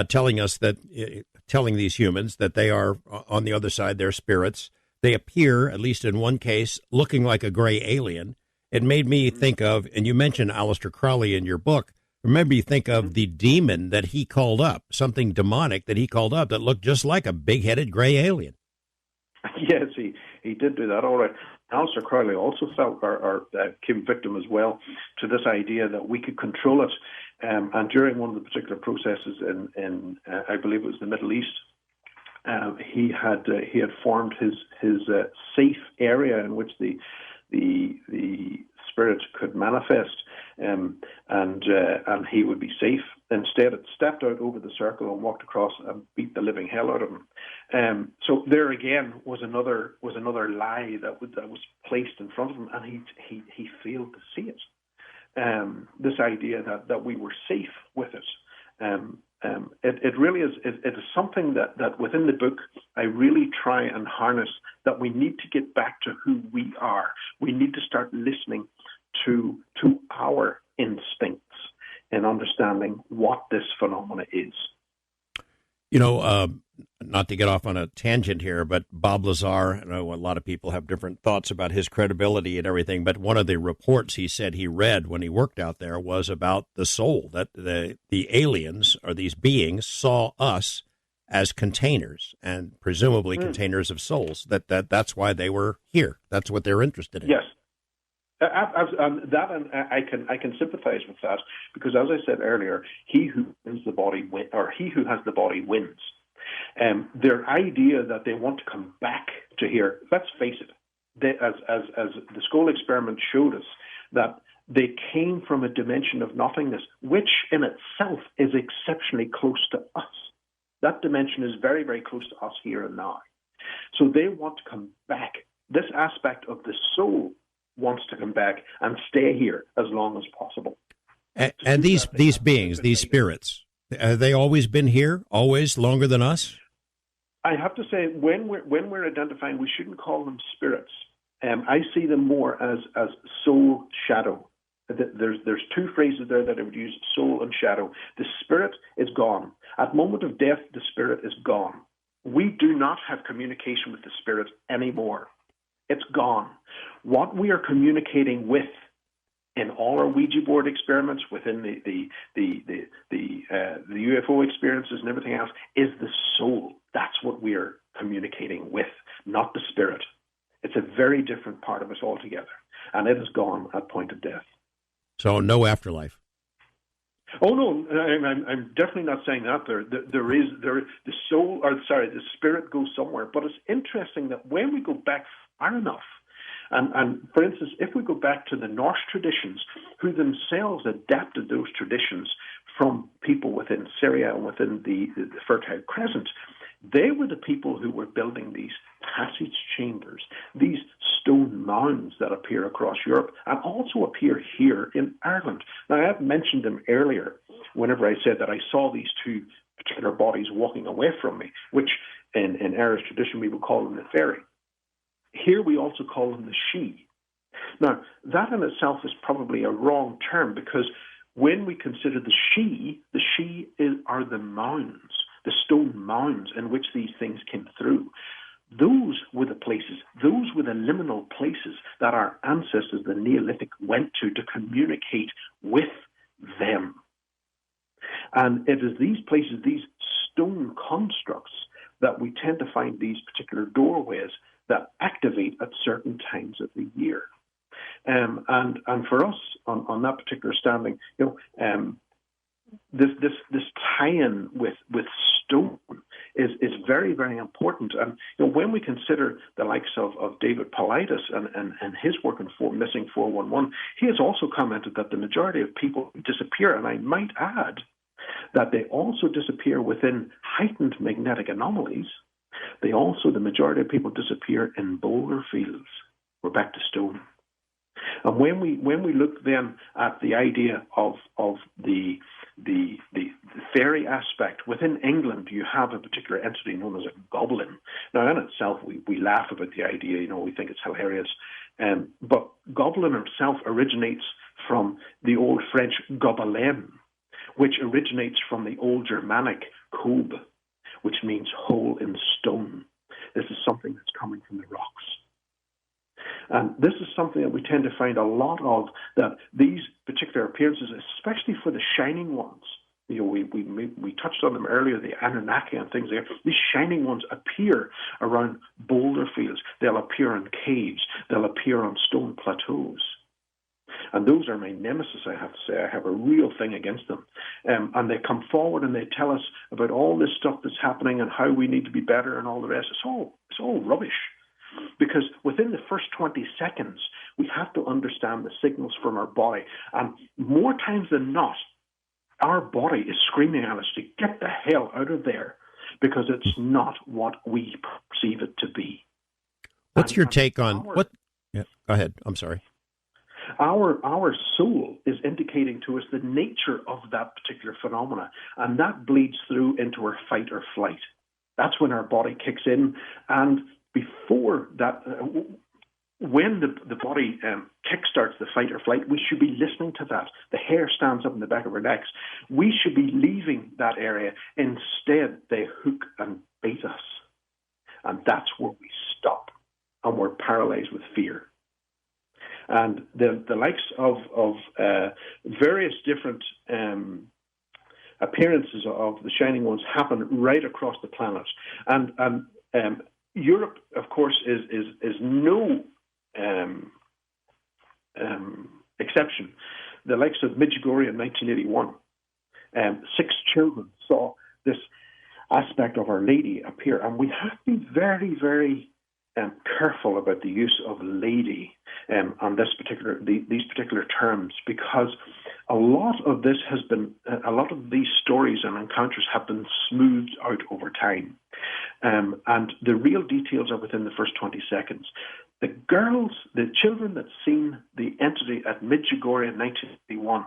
telling these humans that they are on the other side, they're spirits. They appear, at least in one case, looking like a gray alien. It made me think of, and you mentioned Aleister Crowley in your book, remember you think of the demon that he called up, something demonic that he called up that looked just like a big-headed gray alien. Yes, he did do that, all right. Aleister Crowley also felt, or came victim as well, to this idea that we could control it. And during one of the particular processes in I believe it was the Middle East, he had formed his safe area in which the spirit could manifest, and he would be safe. Instead, it stepped out over the circle and walked across and beat the living hell out of him. So there again was another lie that was placed in front of him, and he failed to see it. This idea that we were safe with it. It really is. It is something that within the book I really try and harness. That we need to get back to who we are. We need to start listening to our instincts and understanding what this phenomena is. You know, not to get off on a tangent here, but Bob Lazar, I know a lot of people have different thoughts about his credibility and everything, but one of the reports he said he read when he worked out there was about the soul, that the aliens, or these beings, saw us as containers, and presumably containers of souls, that's why they were here. That's what they're interested in. Yes. I can sympathize with that, because as I said earlier, he who wins the body he who has the body wins. Their idea that they want to come back to here, let's face it, as the skull experiment showed us, that they came from a dimension of nothingness, which in itself is exceptionally close to us. That dimension is very, very close to us here and now. So they want to come back. This aspect of the soul wants to come back and stay here as long as possible. And these beings, these spirits, have they always been here? Always longer than us? I have to say, when we're identifying, we shouldn't call them spirits. I see them more as soul shadow. There's two phrases there that I would use: soul and shadow. The spirit is gone. At moment of death, the spirit is gone. We do not have communication with the spirit anymore. It's gone. What we are communicating with in all our Ouija board experiments, within the UFO experiences and everything else, is the soul. That's what we are communicating with, not the spirit. It's a very different part of us altogether, and it is gone at point of death. So no afterlife. Oh no, I'm definitely not saying that. The soul, or sorry, the spirit goes somewhere. But it's interesting that when we go back far enough, and for instance, if we go back to the Norse traditions, who themselves adapted those traditions from people within Syria and within the Fertile Crescent, they were the people who were building these passage chambers, these stone mounds that appear across Europe and also appear here in Ireland. Now, I have mentioned them earlier whenever I said that I saw these two particular bodies walking away from me, which in Irish tradition we would call them the fairy. Here we also call them the she. Now, that in itself is probably a wrong term, because when we consider the she are the mounds, the stone mounds in which these things came through. Those were the places, those were the liminal places that our ancestors, the Neolithic, went to communicate with them. And it is these places, these stone constructs, that we tend to find these particular doorways that activate at certain times of the year. And for us on that particular standing, this tie-in with stone is very, very important. And when we consider the likes of David Paulides and his work in Missing 411, he has also commented that the majority of people disappear, and I might add that they also disappear within heightened magnetic anomalies. The majority of people disappear in boulder fields. We're back to stone. And when we look then at the idea of the fairy aspect, within England you have a particular entity known as a goblin. Now in itself we laugh about the idea, we think it's hilarious. But goblin itself originates from the old French gobelin, which originates from the old Germanic kob, which means hole in stone. This is something that's coming from the rocks. And this is something that we tend to find a lot of, that these particular appearances, especially for the shining ones, we touched on them earlier, the Anunnaki and things there. These shining ones appear around boulder fields. They'll appear in caves. They'll appear on stone plateaus. And those are my nemesis, I have to say. I have a real thing against them. And they come forward and they tell us about all this stuff that's happening and how we need to be better and all the rest. It's all rubbish. Because within the first 20 seconds, we have to understand the signals from our body. And more times than not, our body is screaming at us to get the hell out of there, because it's not what we perceive it to be. What's your take on what? Yeah, go ahead. I'm sorry. Our soul is indicating to us the nature of that particular phenomena, and that bleeds through into our fight or flight. That's when our body kicks in, and before that, when the body kickstarts the fight or flight, we should be listening to that. The hair stands up in the back of our necks. We should be leaving that area. Instead, they hook and bait us, and that's where we stop, and we're paralyzed with fear. And the likes of various different appearances of the Shining Ones happen right across the planet. And Europe, of course, is no exception. The likes of Medjugorje in 1981, 6 children saw this aspect of Our Lady appear. And we have to be very, very careful about the use of lady on these particular terms, because a lot of these stories and encounters have been smoothed out over time, and the real details are within the first 20 seconds. The children that seen the entity at Medjugorje in 1981,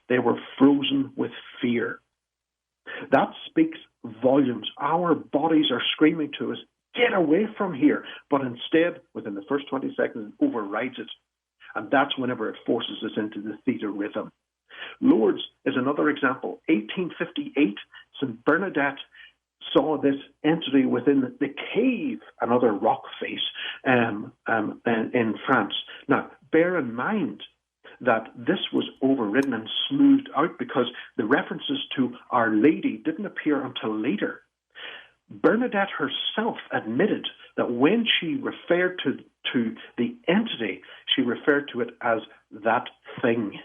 they were frozen with fear. That speaks volumes. Our bodies are screaming to us, get away from here. But instead, within the first 20 seconds, it overrides it. And that's whenever it forces us into the theta rhythm. Lourdes is another example. 1858, St. Bernadette saw this entity within the cave, another rock face, in France. Now, bear in mind that this was overridden and smoothed out because the references to Our Lady didn't appear until later. Bernadette herself admitted that when she referred to the entity, she referred to it as that thing.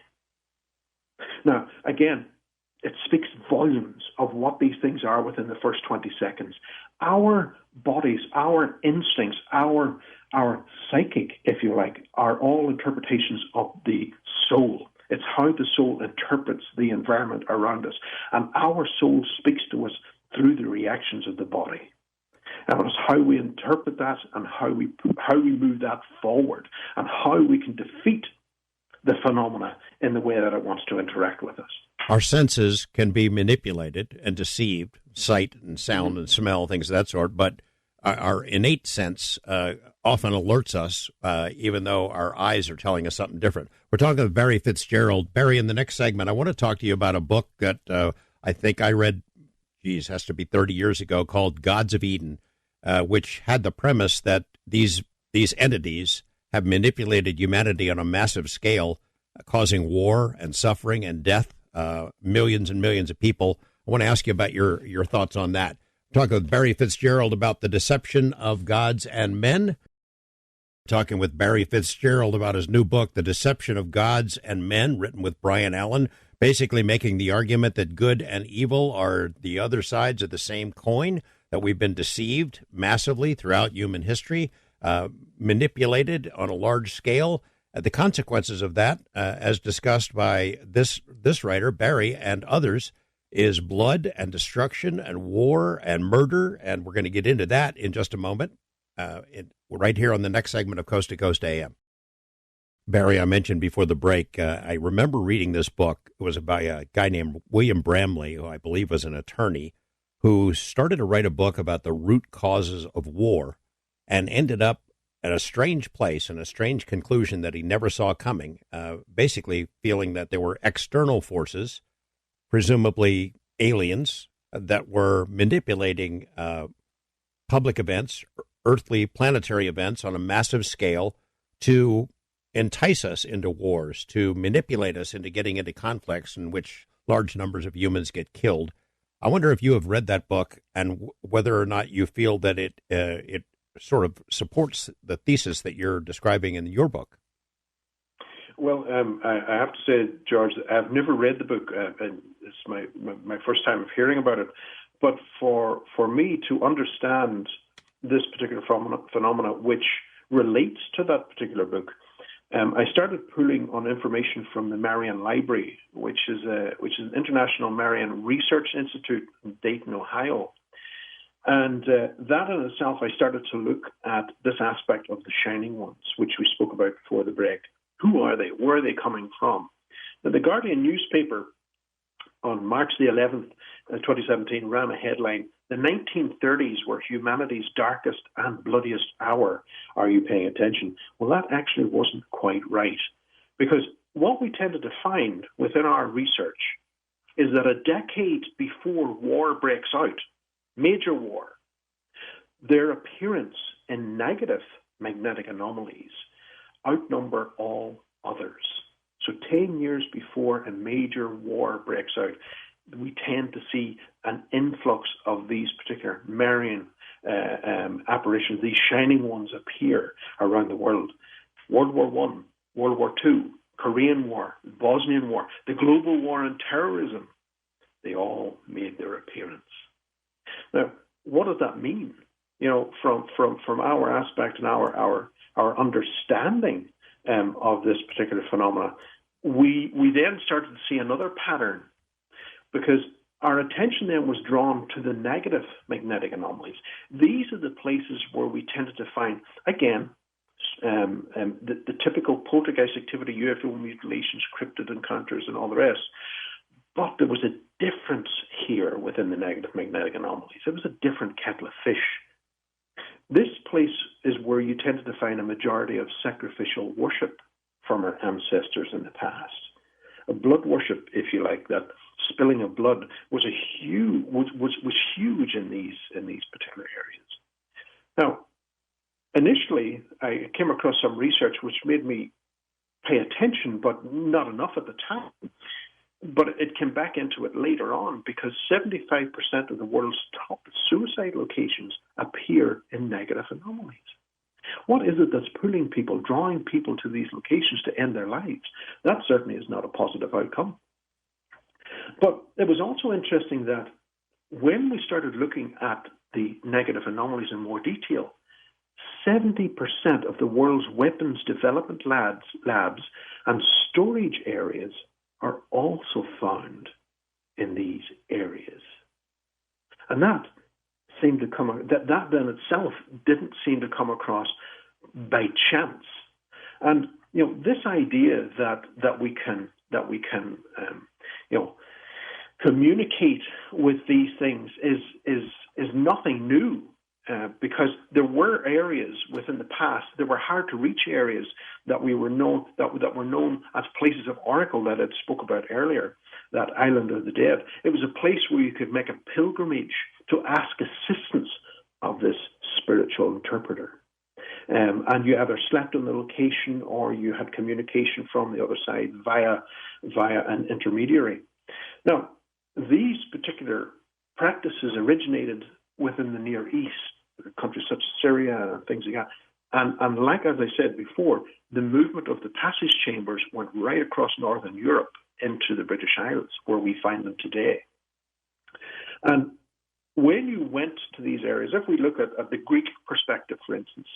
Now, again, it speaks volumes of what these things are within the first 20 seconds. Our bodies, our instincts, our psychic, if you like, are all interpretations of the soul. It's how the soul interprets the environment around us. And our soul speaks to us through the reactions of the body. And it's how we interpret that and how we move that forward and how we can defeat the phenomena in the way that it wants to interact with us. Our senses can be manipulated and deceived, sight and sound and smell, things of that sort, but our innate sense often alerts us, even though our eyes are telling us something different. We're talking with Barry Fitgerald. Barry, in the next segment, I want to talk to you about a book that I think I read, has to be 30 years ago, called Gods of Eden, which had the premise that these entities have manipulated humanity on a massive scale, causing war and suffering and death, millions and millions of people. I want to ask you about your thoughts on that. Talking with Barry Fitgerald about the deception of gods and men. Talking with Barry Fitgerald about his new book, The Deception of Gods and Men, written with Brian Allen, basically making the argument that good and evil are the other sides of the same coin, that we've been deceived massively throughout human history, manipulated on a large scale. The consequences of that, as discussed by this writer, Barry, and others, is blood and destruction and war and murder, and we're going to get into that in just a moment, right here on the next segment of Coast to Coast AM. Barry, I mentioned before the break, I remember reading this book. It was by a guy named William Bramley, who I believe was an attorney, who started to write a book about the root causes of war and ended up at a strange place and a strange conclusion that he never saw coming, basically feeling that there were external forces, presumably aliens, that were manipulating public events, earthly planetary events on a massive scale to entice us into wars, to manipulate us into getting into conflicts in which large numbers of humans get killed. I wonder if you have read that book and whether or not you feel that it sort of supports the thesis that you're describing in your book. Well, I have to say, George, I've never read the book, and it's my first time of hearing about it. But for me to understand this particular phenomena, which relates to that particular book, I started pulling on information from the Marian Library, which is an International Marian Research Institute in Dayton, Ohio. And that in itself, I started to look at this aspect of the Shining Ones, which we spoke about before the break. Who are they? Where are they coming from? Now, the Guardian newspaper on March the 11th, 2017, ran a headline, "The 1930s were humanity's darkest and bloodiest hour. Are you paying attention?" Well, that actually wasn't quite right, because what we tended to find within our research is that a decade before war breaks out, major war, their appearance in negative magnetic anomalies outnumber all others. So 10 years before a major war breaks out, we tend to see an influx of these particular Marian apparitions. These shining ones appear around the world. World War I, World War II, Korean War, Bosnian War, the global war on terrorism, they all made their appearance. Now, what does that mean? You know, from our aspect and our understanding of this particular phenomena, we then started to see another pattern, because our attention then was drawn to the negative magnetic anomalies. These are the places where we tended to find, again, the typical poltergeist activity, UFO mutilations, cryptid encounters, and all the rest. But there was a difference here within the negative magnetic anomalies. It was a different kettle of fish. This place is where you tended to find a majority of sacrificial worship from our ancestors in the past. A blood worship, if you like, that spilling of blood was huge in these particular areas. Now, initially, I came across some research which made me pay attention, but not enough at the time. But it came back into it later on, because 75% of the world's top suicide locations appear in negative anomalies. What is it that's pulling people, drawing people to these locations to end their lives? That certainly is not a positive outcome. But it was also interesting that when we started looking at the negative anomalies in more detail, 70% of the world's weapons development labs and storage areas are also found in these areas. And that seemed to that then itself didn't seem to come across by chance. And you know, this idea that we can communicate with these things is nothing new. Because there were areas within the past, there were hard to reach areas that were known as places of oracle that I spoke about earlier, that island of the dead. It was a place where you could make a pilgrimage to ask assistance of this spiritual interpreter. And you either slept on the location or you had communication from the other side via an intermediary. Now, these particular practices originated within the Near East, countries such as Syria and things like that. And like, as I said before, the movement of the passage chambers went right across Northern Europe into the British Isles, where we find them today. And when you went to these areas, if we look at the Greek perspective, for instance,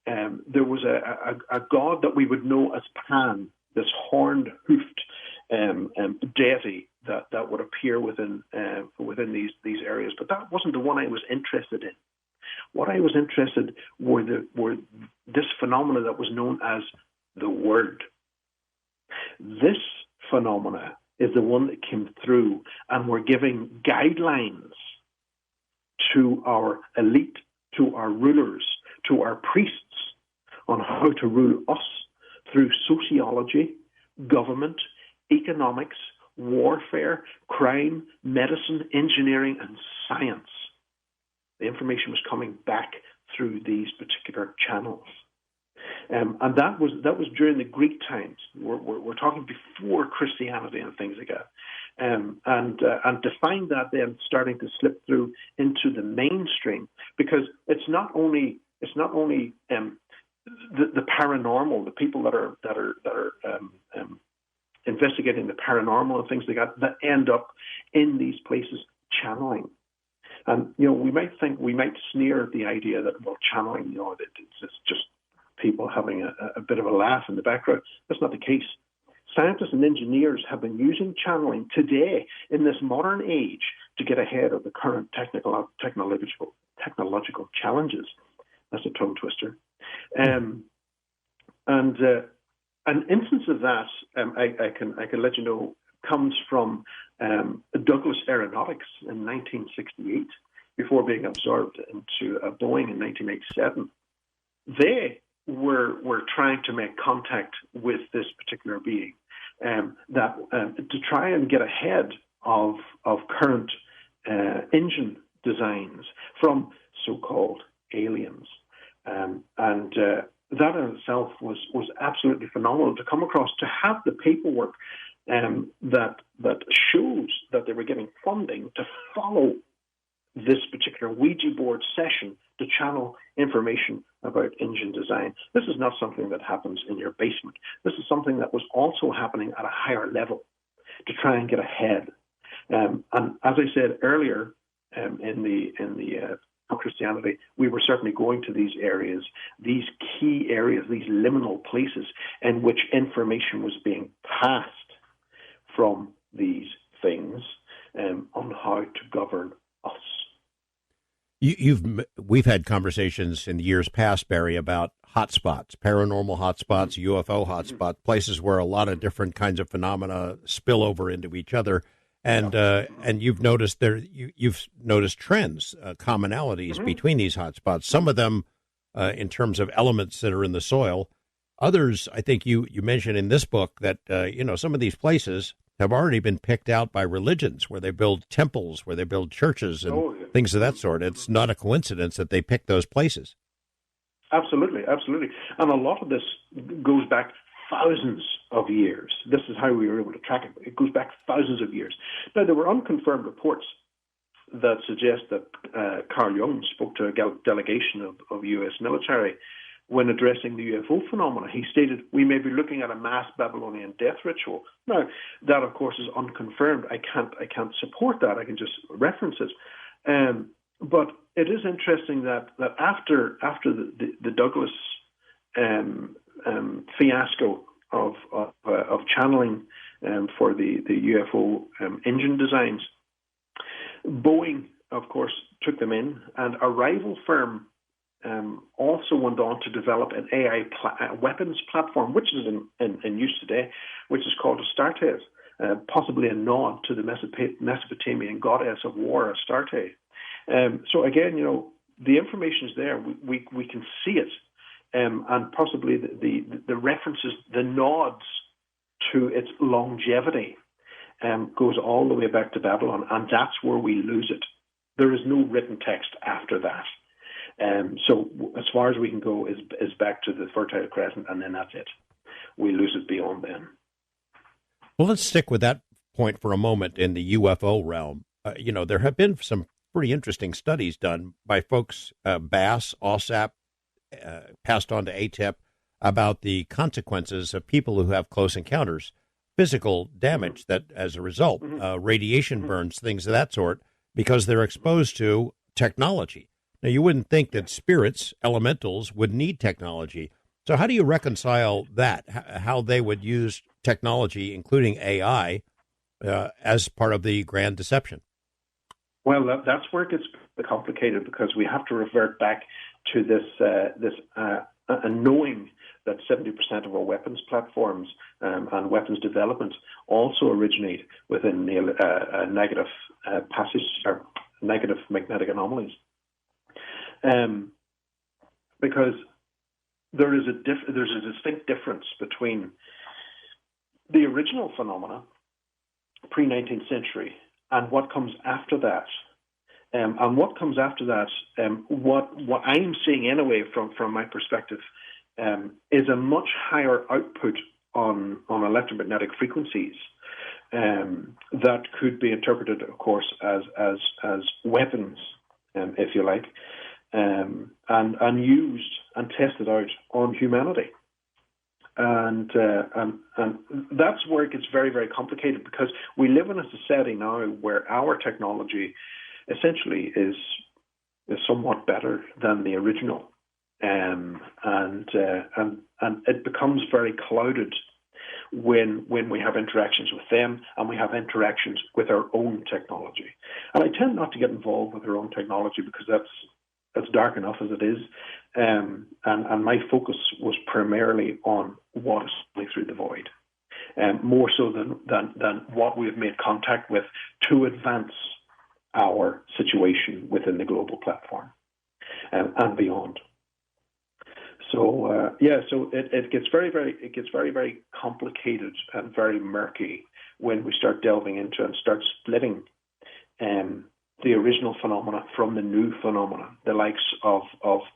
there was a god that we would know as Pan, this horned, hoofed deity that would appear within these areas. But that wasn't the one I was interested in. What I was interested were this phenomena that was known as the Word, This phenomena is the one that came through, and we're giving guidelines to our elite, to our rulers, to our priests on how to rule us through sociology, government, economics, warfare, crime, medicine, engineering, and science. The information was coming back through these particular channels. And that was during the Greek times. We're talking before Christianity and things like that. And to find that then starting to slip through into the mainstream, because it's not only the paranormal, the people that are investigating the paranormal and things like that end up in these places channeling. And we might sneer at the idea that, well, channeling, it's just people having a bit of a laugh in the background. That's not the case. Scientists and engineers have been using channeling today in this modern age to get ahead of the current technological challenges. That's a tongue twister. And an instance of that, I can let you know, comes from Douglas Aeronautics in 1968, before being absorbed into Boeing in 1987. They were trying to make contact with this particular being, to try and get ahead of current engine designs from so-called aliens. That in itself was absolutely phenomenal to come across, to have the paperwork that shows that they were getting funding to follow this particular Ouija board session to channel information about engine design. This is not something that happens in your basement. This is something that was also happening at a higher level to try and get ahead. And as I said earlier, in the Christianity, we were certainly going to these areas, these key areas, these liminal places in which information was being passed from these things on how to govern us. We've had conversations in the years past, Barry, about hotspots, paranormal hotspots, UFO hotspots, places where a lot of different kinds of phenomena spill over into each other. And you've noticed you've noticed trends, commonalities between these hotspots. Some of them, in terms of elements that are in the soil. Others, I think you mentioned in this book that some of these places have already been picked out by religions, where they build temples, where they build churches, and things of that sort. It's not a coincidence that they pick those places. Absolutely, absolutely, and a lot of this goes back thousands of years. This is how we were able to track it. It goes back thousands of years. Now, there were unconfirmed reports that suggest that Carl Jung spoke to a delegation of U.S. military when addressing the UFO phenomena. He stated, "We may be looking at a mass Babylonian death ritual." Now, that, of course, is unconfirmed. I can't support that. I can just reference it. But it is interesting that after the Douglas fiasco of channeling for the UFO engine designs, Boeing, of course, took them in, and a rival firm also went on to develop an AI weapons platform, which is in use today, which is called Astarte, possibly a nod to the Mesopotamian goddess of war, Astarte. So again, the information is there. We can see it. And possibly the references, the nods to its longevity goes all the way back to Babylon, and that's where we lose it. There is no written text after that. So as far as we can go is back to the Fertile Crescent, and then that's it. We lose it beyond then. Well, let's stick with that point for a moment in the UFO realm. There have been some pretty interesting studies done by folks, Bass, OSAP, passed on to ATIP, about the consequences of people who have close encounters, physical damage that as a result, radiation burns, things of that sort, because they're exposed to technology. Now, you wouldn't think that spirits, elementals, would need technology. So how do you reconcile that, how they would use technology, including AI, as part of the grand deception? Well, that's where it gets complicated, because we have to revert back to this knowing that 70% of our weapons platforms and weapons development also originate within negative passage or negative magnetic anomalies. Because there's a distinct difference between the original phenomena, pre-19th century, and what comes after that. And what comes after that, what I'm seeing anyway from my perspective, is a much higher output on electromagnetic frequencies that could be interpreted, of course, as weapons, if you like, and used and tested out on humanity. And that's where it gets very, very complicated, because we live in a society now where our technology essentially is somewhat better than the original, and it becomes very clouded when we have interactions with them and we have interactions with our own technology. And I tend not to get involved with our own technology because that's dark enough as it is, and my focus was primarily on what is going through the void, more so than what we have made contact with to advance our situation within the global platform and beyond. So so it gets very complicated and very murky when we start delving into and start splitting the original phenomena from the new phenomena, the likes of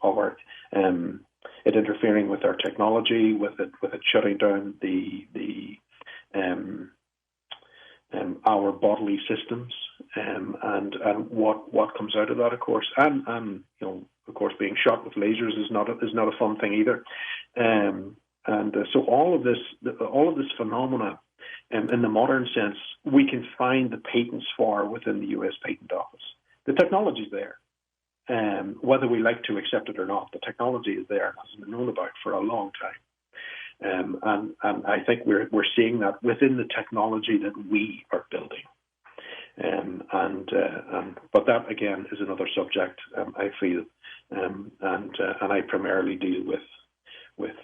our it interfering with our technology, with it shutting down our bodily systems, and what comes out of that, of course, and of course, being shot with lasers is not a fun thing either, so all of this phenomena, in the modern sense, we can find the patents for within the U.S. Patent Office. The technology is there, whether we like to accept it or not. The technology is there and has been known about for a long time, and I think we're seeing that within the technology that we are building. But that again is another subject. I feel, and I primarily deal with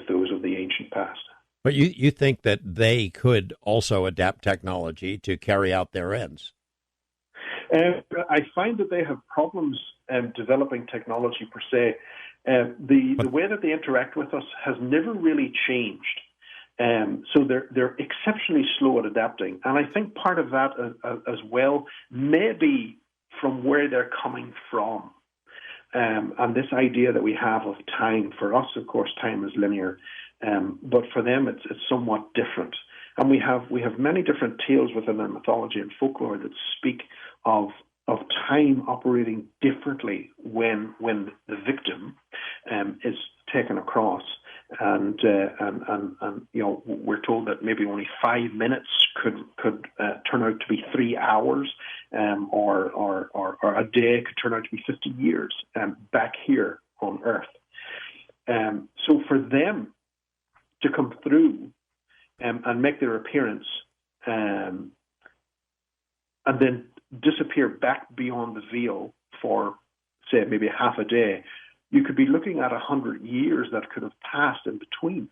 those of the ancient past. But you think that they could also adapt technology to carry out their ends? I find that they have problems developing technology per se. The way that they interact with us has never really changed. So they're exceptionally slow at adapting. And I think part of that as well may be from where they're coming from. And this idea that we have of time, for us, of course, time is linear. But for them, it's somewhat different. And we have many different tales within their mythology and folklore that speak of time operating differently when the victim is taken across. And we're told that maybe only 5 minutes could turn out to be 3 hours, or a day could turn out to be 50 years back here on Earth. So for them to come through and make their appearance, and then disappear back beyond the veil for, say, maybe half a day, you could be looking at 100 years that could have passed in between.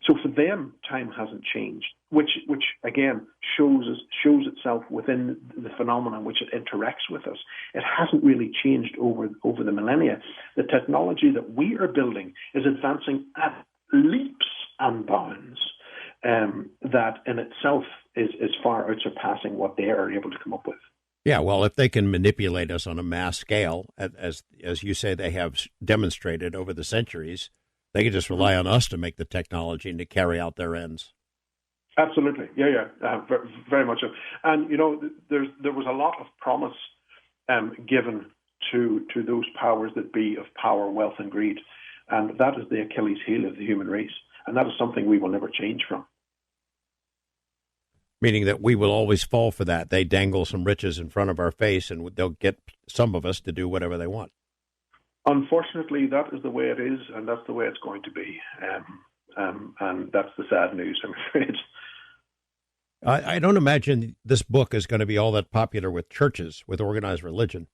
So for them, time hasn't changed, which again shows itself within the phenomenon which it interacts with us. It hasn't really changed over the millennia. The technology that we are building is advancing at leaps and bounds, that in itself is far out surpassing what they are able to come up with. Yeah, well, if they can manipulate us on a mass scale, as you say they have demonstrated over the centuries, they can just rely on us to make the technology and to carry out their ends. Absolutely, very much so. And there was a lot of promise given to those powers that be of power, wealth, and greed, and that is the Achilles heel of the human race, and that is something we will never change from. Meaning that we will always fall for that. They dangle some riches in front of our face, and they'll get some of us to do whatever they want. Unfortunately, that is the way it is, and that's the way it's going to be. And that's the sad news, I'm afraid. I don't imagine this book is going to be all that popular with churches, with organized religion.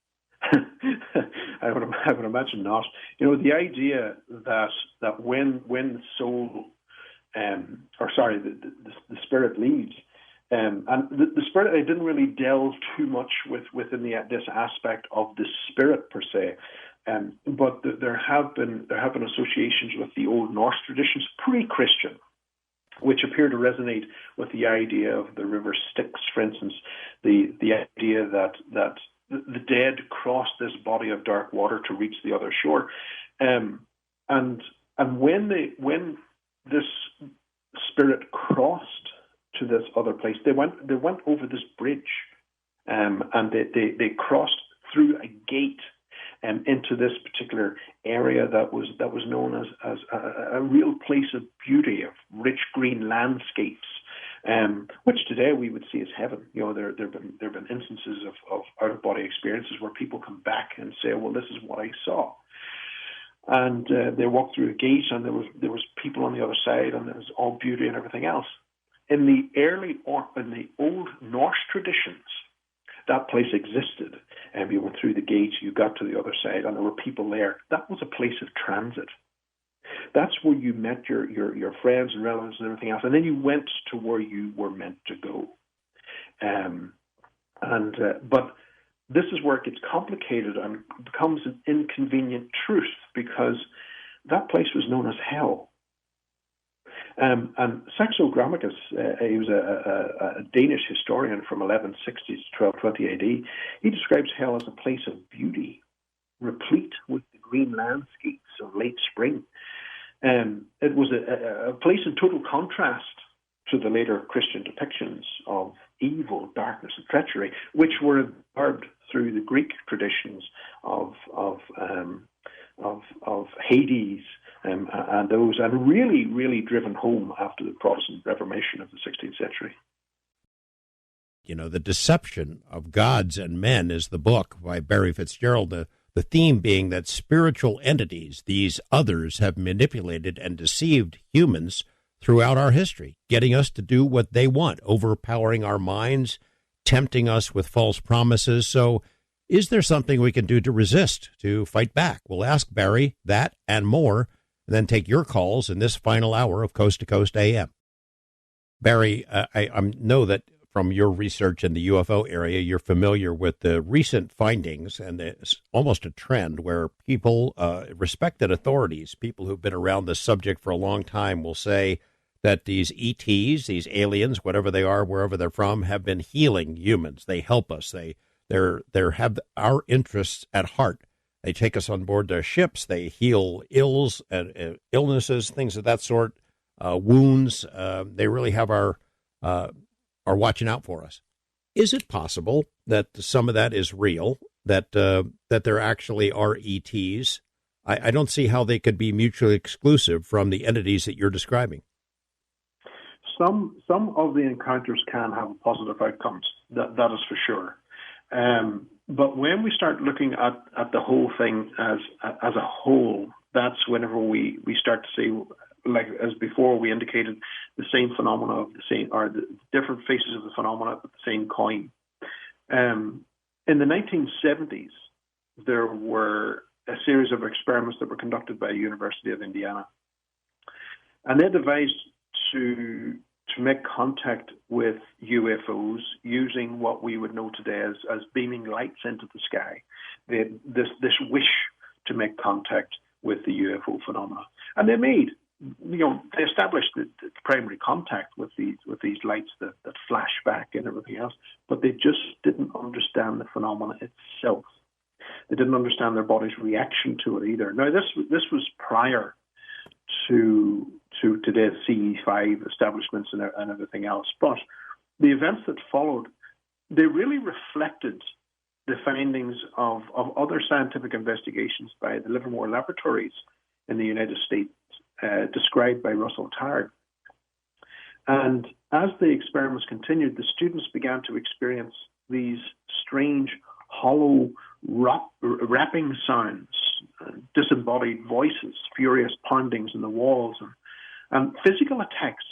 I would imagine not. You know, the idea that when the soul, the spirit leaves, and the spirit, I didn't really delve too much within this aspect of the spirit per se. But there have been associations with the Old Norse traditions, pre-Christian, which appear to resonate with the idea of the river Styx, for instance, the idea that the dead crossed this body of dark water to reach the other shore, and when this spirit crossed to this other place, they went over this bridge, and they crossed through a gate into this particular area that was known as a real place of beauty, of rich green landscapes, which today we would see as heaven. You know, there have been instances of out of body experiences where people come back and say, "Well, this is what I saw," and they walked through a gate, and there was people on the other side, and there was all beauty and everything else. In the Old Norse traditions, that place existed, and you went through the gate, you got to the other side, and there were people there. That was a place of transit. That's where you met your friends and relatives and everything else, and then you went to where you were meant to go. But this is where it gets complicated and becomes an inconvenient truth, because that place was known as hell. And Saxo Grammaticus, he was a Danish historian from 1160 to 1220 AD. He describes hell as a place of beauty, replete with the green landscapes of late spring. It was a place in total contrast to the later Christian depictions of evil, darkness, and treachery, which were absorbed through the Greek traditions of Hades. And those, and really, really driven home after the Protestant Reformation of the 16th century. You know, The Deception of Gods and Men is the book by Barry Fitgerald, the theme being that spiritual entities, these others, have manipulated and deceived humans throughout our history, getting us to do what they want, overpowering our minds, tempting us with false promises. So is there something we can do to resist, to fight back? We'll ask Barry that and more, and then take your calls in this final hour of Coast to Coast AM. Barry, I know that from your research in the UFO area, you're familiar with the recent findings, and it's almost a trend where people, respected authorities, people who've been around this subject for a long time, will say that these ETs, these aliens, whatever they are, wherever they're from, have been healing humans. They help us. They have our interests at heart. They take us on board their ships. They heal ills and illnesses, things of that sort, wounds. They really have are watching out for us. Is it possible that some of that is real? That there actually are ETs? I don't see how they could be mutually exclusive from the entities that you're describing. Some of the encounters can have positive outcomes. That is for sure. But when we start looking at the whole thing as a whole, that's whenever we start to see, like as before we indicated, the same phenomena of the same, or the different faces of the phenomena of the same coin. In the 1970s, there were a series of experiments that were conducted by the University of Indiana, and they devised to make contact with UFOs using what we would know today as beaming lights into the sky. This wish to make contact with the UFO phenomena, and they established the primary contact with these lights that flash back and everything else, but they just didn't understand the phenomena itself. They didn't understand their body's reaction to it either. Now, this was prior to today's CE5 establishments and everything else. But the events that followed, they really reflected the findings of other scientific investigations by the Livermore Laboratories in the United States, described by Russell Targ. And as the experiments continued, the students began to experience these strange, hollow, rapping sounds, disembodied voices, furious poundings in the walls, and physical attacks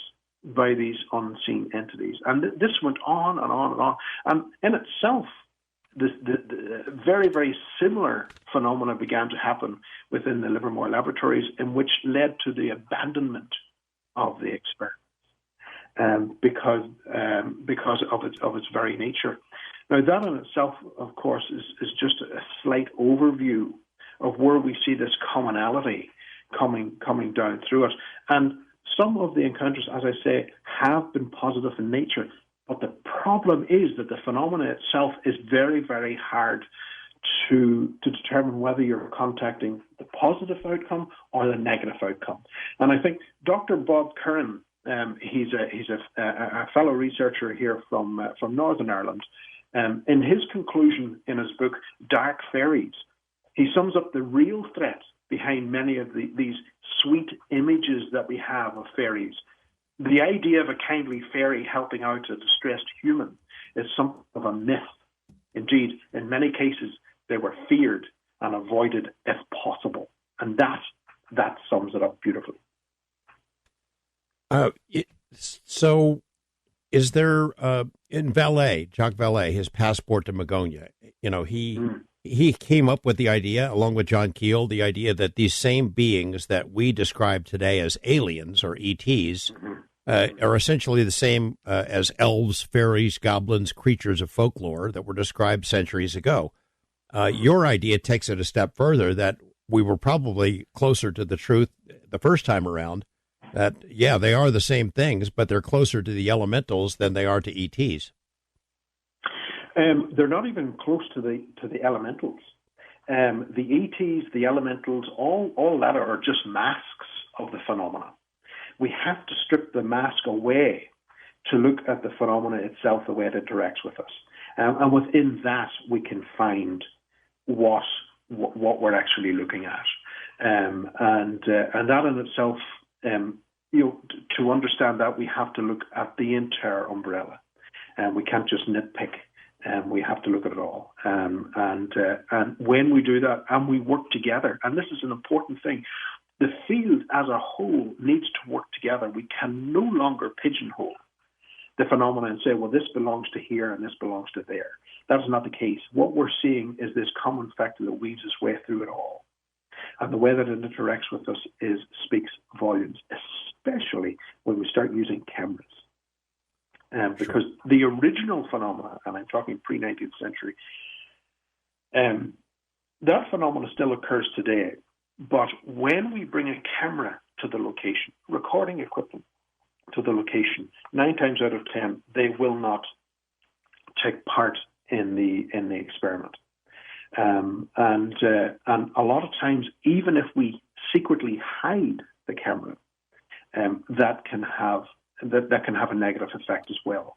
by these unseen entities. And this went on and on and on. And in itself, the very, very similar phenomena began to happen within the Livermore laboratories, in which led to the abandonment of the experiment because of its very nature. Now, that in itself, of course, is just a slight overview of where we see this commonality coming down through it. And some of the encounters, as I say, have been positive in nature. But the problem is that the phenomena itself is very, very hard to determine whether you're contacting the positive outcome or the negative outcome. And I think Dr. Bob Curran, he's a fellow researcher here from Northern Ireland. In his conclusion in his book, Dark Fairies, he sums up the real threat behind many of these sweet images that we have of fairies. The idea of a kindly fairy helping out a distressed human is something of a myth. Indeed, in many cases, they were feared and avoided if possible. And that sums it up beautifully. So is there, in Vallée, Jacques Vallée, his passport to Magonia, he came up with the idea, along with John Keel, the idea that these same beings that we describe today as aliens or ETs are essentially the same as elves, fairies, goblins, creatures of folklore that were described centuries ago. Your idea takes it a step further, that we were probably closer to the truth the first time around, that, yeah, they are the same things, but they're closer to the elementals than they are to ETs. They're not even close to the elementals. The ETs, the elementals, all that are just masks of the phenomena. We have to strip the mask away to look at the phenomena itself, the way it interacts with us. And within that, we can find what we're actually looking at. And that in itself, to understand that, we have to look at the entire umbrella. And we can't just nitpick. We have to look at it all. And when we do that and we work together, and this is an important thing, the field as a whole needs to work together. We can no longer pigeonhole the phenomena and say, well, this belongs to here and this belongs to there. That is not the case. What we're seeing is this common factor that weaves its way through it all. And the way that it interacts with us speaks volumes, especially when we start using cameras. Because the original phenomena, and I'm talking pre-19th century, that phenomena still occurs today. But when we bring a camera to the location, recording equipment to the location, 9 times out of 10, they will not take part in the experiment. And a lot of times, even if we secretly hide the camera, that can have a negative effect as well,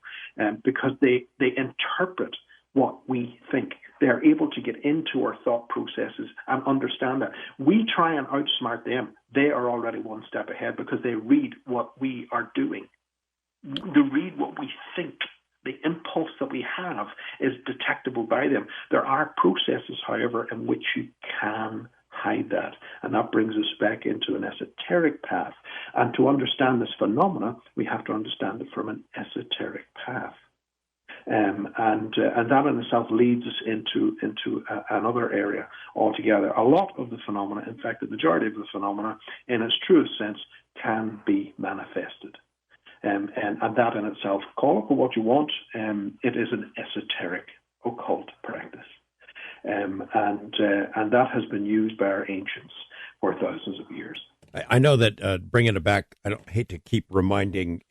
because they interpret what we think. They're able to get into our thought processes and understand that. We try and outsmart them. They are already one step ahead because they read what we are doing. They read what we think. The impulse that we have is detectable by them. There are processes, however, in which you can hide that. And that brings us back into an esoteric path. And to understand this phenomena, we have to understand it from an esoteric path. And that in itself leads us into another area altogether. A lot of the phenomena, in fact, the majority of the phenomena, in its truest sense, can be manifested. And that in itself, call it for what you want, it is an esoteric occult practice. And that has been used by our ancients for thousands of years. I know that bringing it back, I don't hate to keep reminding,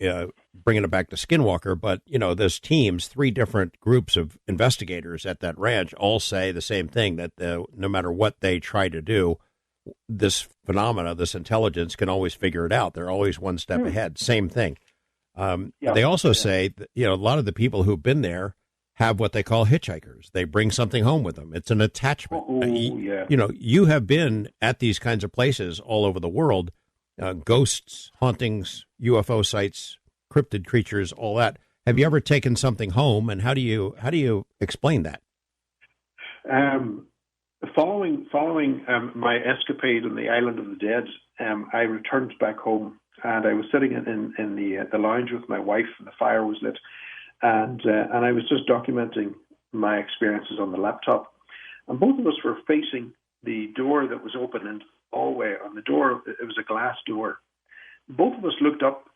bringing it back to Skinwalker, but, those teams, 3 different groups of investigators at that ranch all say the same thing, that no matter what they try to do, this phenomena, this intelligence can always figure it out. They're always one step ahead. Same thing. They also say that, a lot of the people who've been there have what they call hitchhikers. They bring something home with them. It's an attachment. You have been at these kinds of places all over the world, ghosts, hauntings, UFO sites, cryptid creatures, all that. Have you ever taken something home, and how do you explain that? Following my escapade on the Island of the Dead, I returned back home, and I was sitting in the lounge with my wife, and the fire was lit. And I was just documenting my experiences on the laptop. And both of us were facing the door that was open in the hallway. On the door, it was a glass door. Both of us looked up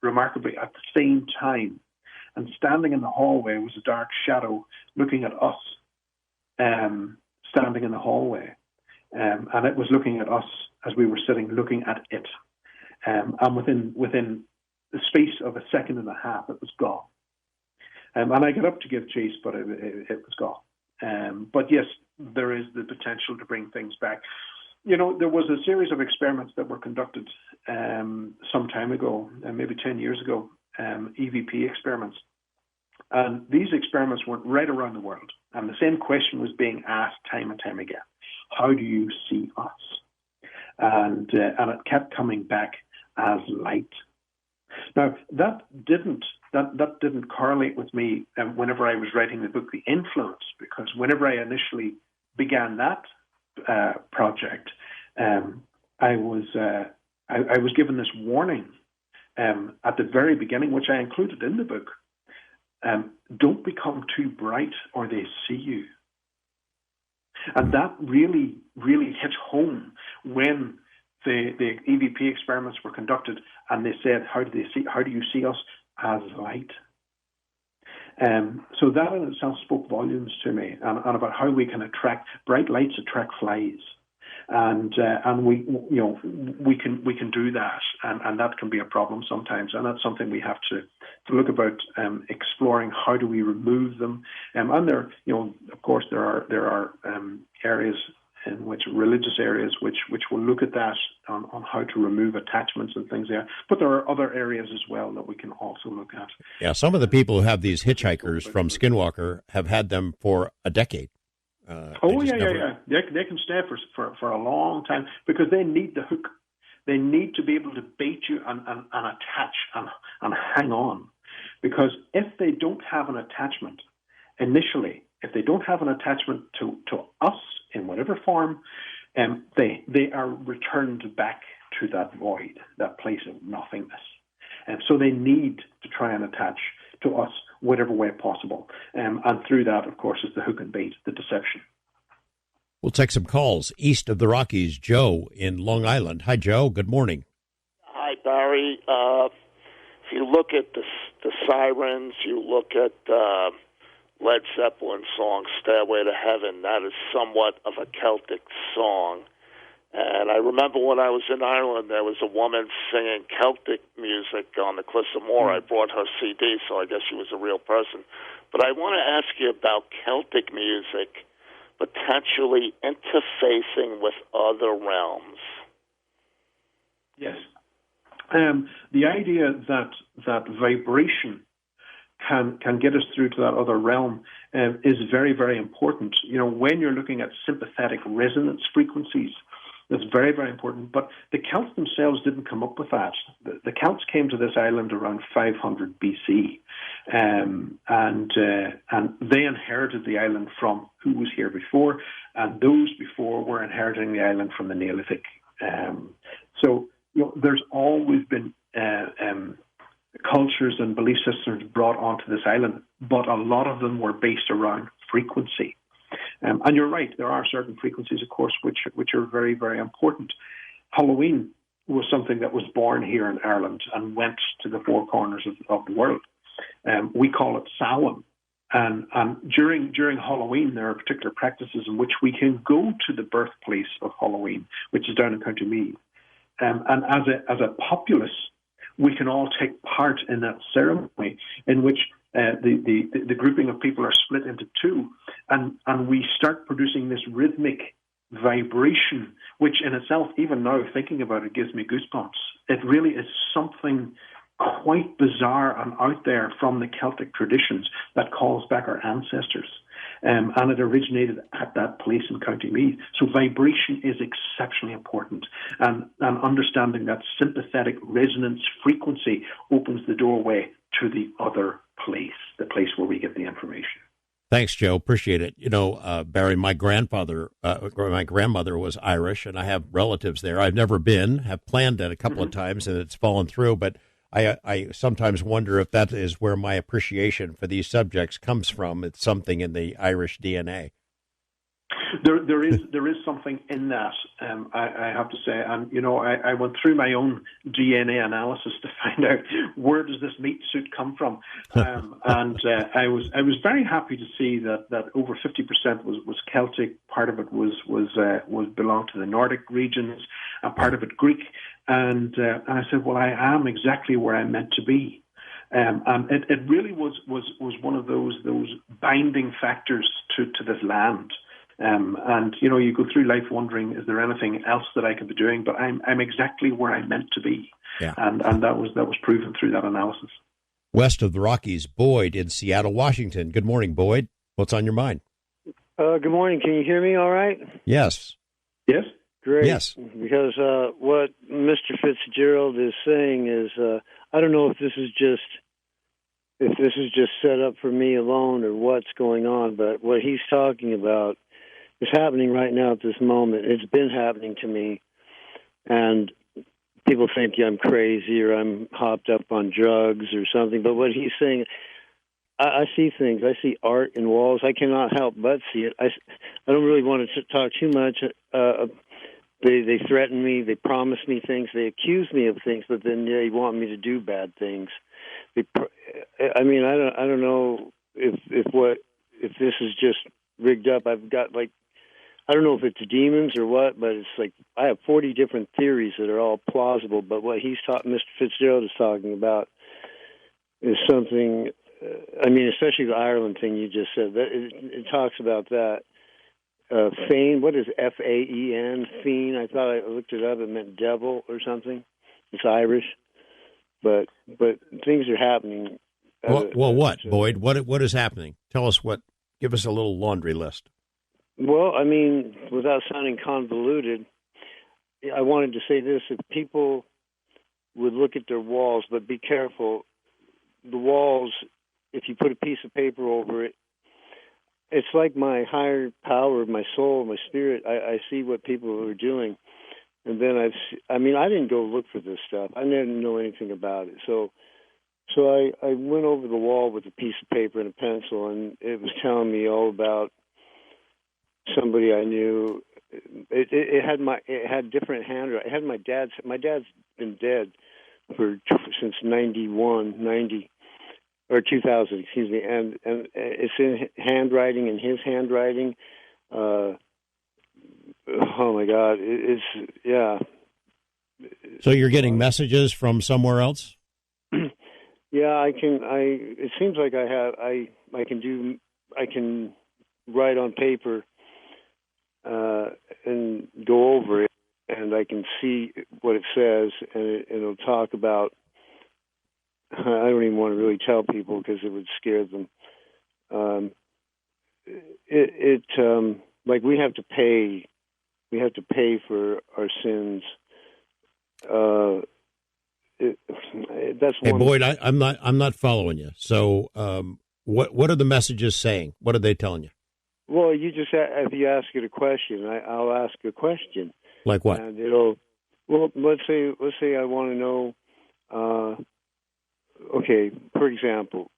remarkably at the same time. And standing in the hallway was a dark shadow looking at us, standing in the hallway. And it was looking at us as we were sitting, looking at it. And within the space of a second and a half, it was gone. And I got up to give chase, but it was gone. But yes, there is the potential to bring things back. You know, there was a series of experiments that were conducted some time ago, maybe 10 years ago, EVP experiments. And these experiments went right around the world. And the same question was being asked time and time again. How do you see us? And it kept coming back as light. Now, that didn't correlate with me whenever I was writing the book, The Influence, because whenever I initially began that project, I was given this warning at the very beginning, which I included in the book. Don't become too bright or they see you. And that really, really hit home when the EVP experiments were conducted, and they said, how do you see us? As light. So that in itself spoke volumes to me, and about how we can attract bright lights, attract flies, and we can do that, and that can be a problem sometimes, and that's something we have to look about exploring. How do we remove them? And there, of course, there are areas in which religious areas which will look at that on how to remove attachments and things there. But there are other areas as well that we can also look at. Yeah, some of the people who have these hitchhikers from Skinwalker have had them for a decade. They can stay for a long time because they need the hook. They need to be able to bait you and attach and hang on. Because if they don't have an attachment initially, if they don't have an attachment to us in whatever form, they are returned back to that void, that place of nothingness. And so they need to try and attach to us whatever way possible. And through that, of course, is the hook and bait, the deception. We'll take some calls. East of the Rockies, Joe in Long Island. Hi, Joe. Good morning. Hi, Barry. If you look at the sirens, you look at Led Zeppelin song, Stairway to Heaven, that is somewhat of a Celtic song. And I remember when I was in Ireland, there was a woman singing Celtic music on the Cliffs of Moher. I brought her CD, so I guess she was a real person. But I want to ask you about Celtic music potentially interfacing with other realms. Yes. The idea that vibration can get us through to that other realm is very, very important. When you're looking at sympathetic resonance frequencies, that's very, very important. But the Celts themselves didn't come up with that. The Celts came to this island around 500 BC, and they inherited the island from who was here before, and those before were inheriting the island from the Neolithic. So there's always been cultures and belief systems brought onto this island, but a lot of them were based around frequency. And you're right, there are certain frequencies, of course, which are very, very important. Halloween was something that was born here in Ireland and went to the four corners of the world. We call it Samhain. And during Halloween, there are particular practices in which we can go to the birthplace of Halloween, which is down in County Meath. And as a populace, we can all take part in that ceremony in which the grouping of people are split into two, and we start producing this rhythmic vibration, which in itself, even now thinking about it, gives me goosebumps. It really is something quite bizarre and out there from the Celtic traditions that calls back our ancestors. And it originated at that place in County Meath. So vibration is exceptionally important. And understanding that sympathetic resonance frequency opens the doorway to the other place, the place where we get the information. Thanks, Joe. Appreciate it. Barry, my grandmother was Irish, and I have relatives there. I've never been, have planned it a couple of times, and it's fallen through. But I sometimes wonder if that is where my appreciation for these subjects comes from. It's something in the Irish DNA. There is something in that. I have to say, and I went through my own DNA analysis to find out where does this meat suit come from, and I was very happy to see that over 50% was Celtic. Part of it was belonged to the Nordic regions, and part of it Greek. And I said, well, I am exactly where I'm meant to be. And it really was one of those binding factors to this land. And you go through life wondering, is there anything else that I could be doing? But I'm exactly where I'm meant to be. Yeah. And that was proven through that analysis. West of the Rockies, Boyd in Seattle, Washington. Good morning, Boyd. What's on your mind? Good morning. Can you hear me all right? Yes. Yes. Great. Yes. Because what Mr. Fitzgerald is saying is, I don't know if this is just set up for me alone or what's going on, but what he's talking about is happening right now at this moment. It's been happening to me, and people think I'm crazy or I'm hopped up on drugs or something. But what he's saying, I see things. I see art in walls. I cannot help but see it. I don't really want to talk too much. They threaten me. They promise me things. They accuse me of things, but then they want me to do bad things. I don't know if this is just rigged up. I've got I don't know if it's demons or what, but it's like I have 40 different theories that are all plausible. But what Mr. Fitzgerald is talking about is something. Especially the Ireland thing you just said. It talks about that. Fain, what is F-A-E-N? Fiend. I thought I looked it up. It meant devil or something. It's Irish, but things are happening. What, Boyd? What is happening? Tell us what. Give us a little laundry list. Well, without sounding convoluted, I wanted to say this: if people would look at their walls, but be careful. The walls, if you put a piece of paper over it, it's like my higher power, my soul, my spirit. I see what people are doing, and then I didn't go look for this stuff. I didn't know anything about it, so I went over the wall with a piece of paper and a pencil, and it was telling me all about somebody I knew. It had different handwriting. It had my dad's. My dad's been dead since 90 or 2000, excuse me, and it's in handwriting, in his handwriting. Oh my God, yeah. So you're getting messages from somewhere else? Yeah, it seems like I can write on paper and go over it, and I can see what it says, and it'll talk about. I don't even want to really tell people because it would scare them. Like we have to pay for our sins. That's hey, one. Boyd, I'm not following you. So, what are the messages saying? What are they telling you? Well, you just if you ask it a question, I'll ask a question. Like what? And let's say I want to know. Okay, for example,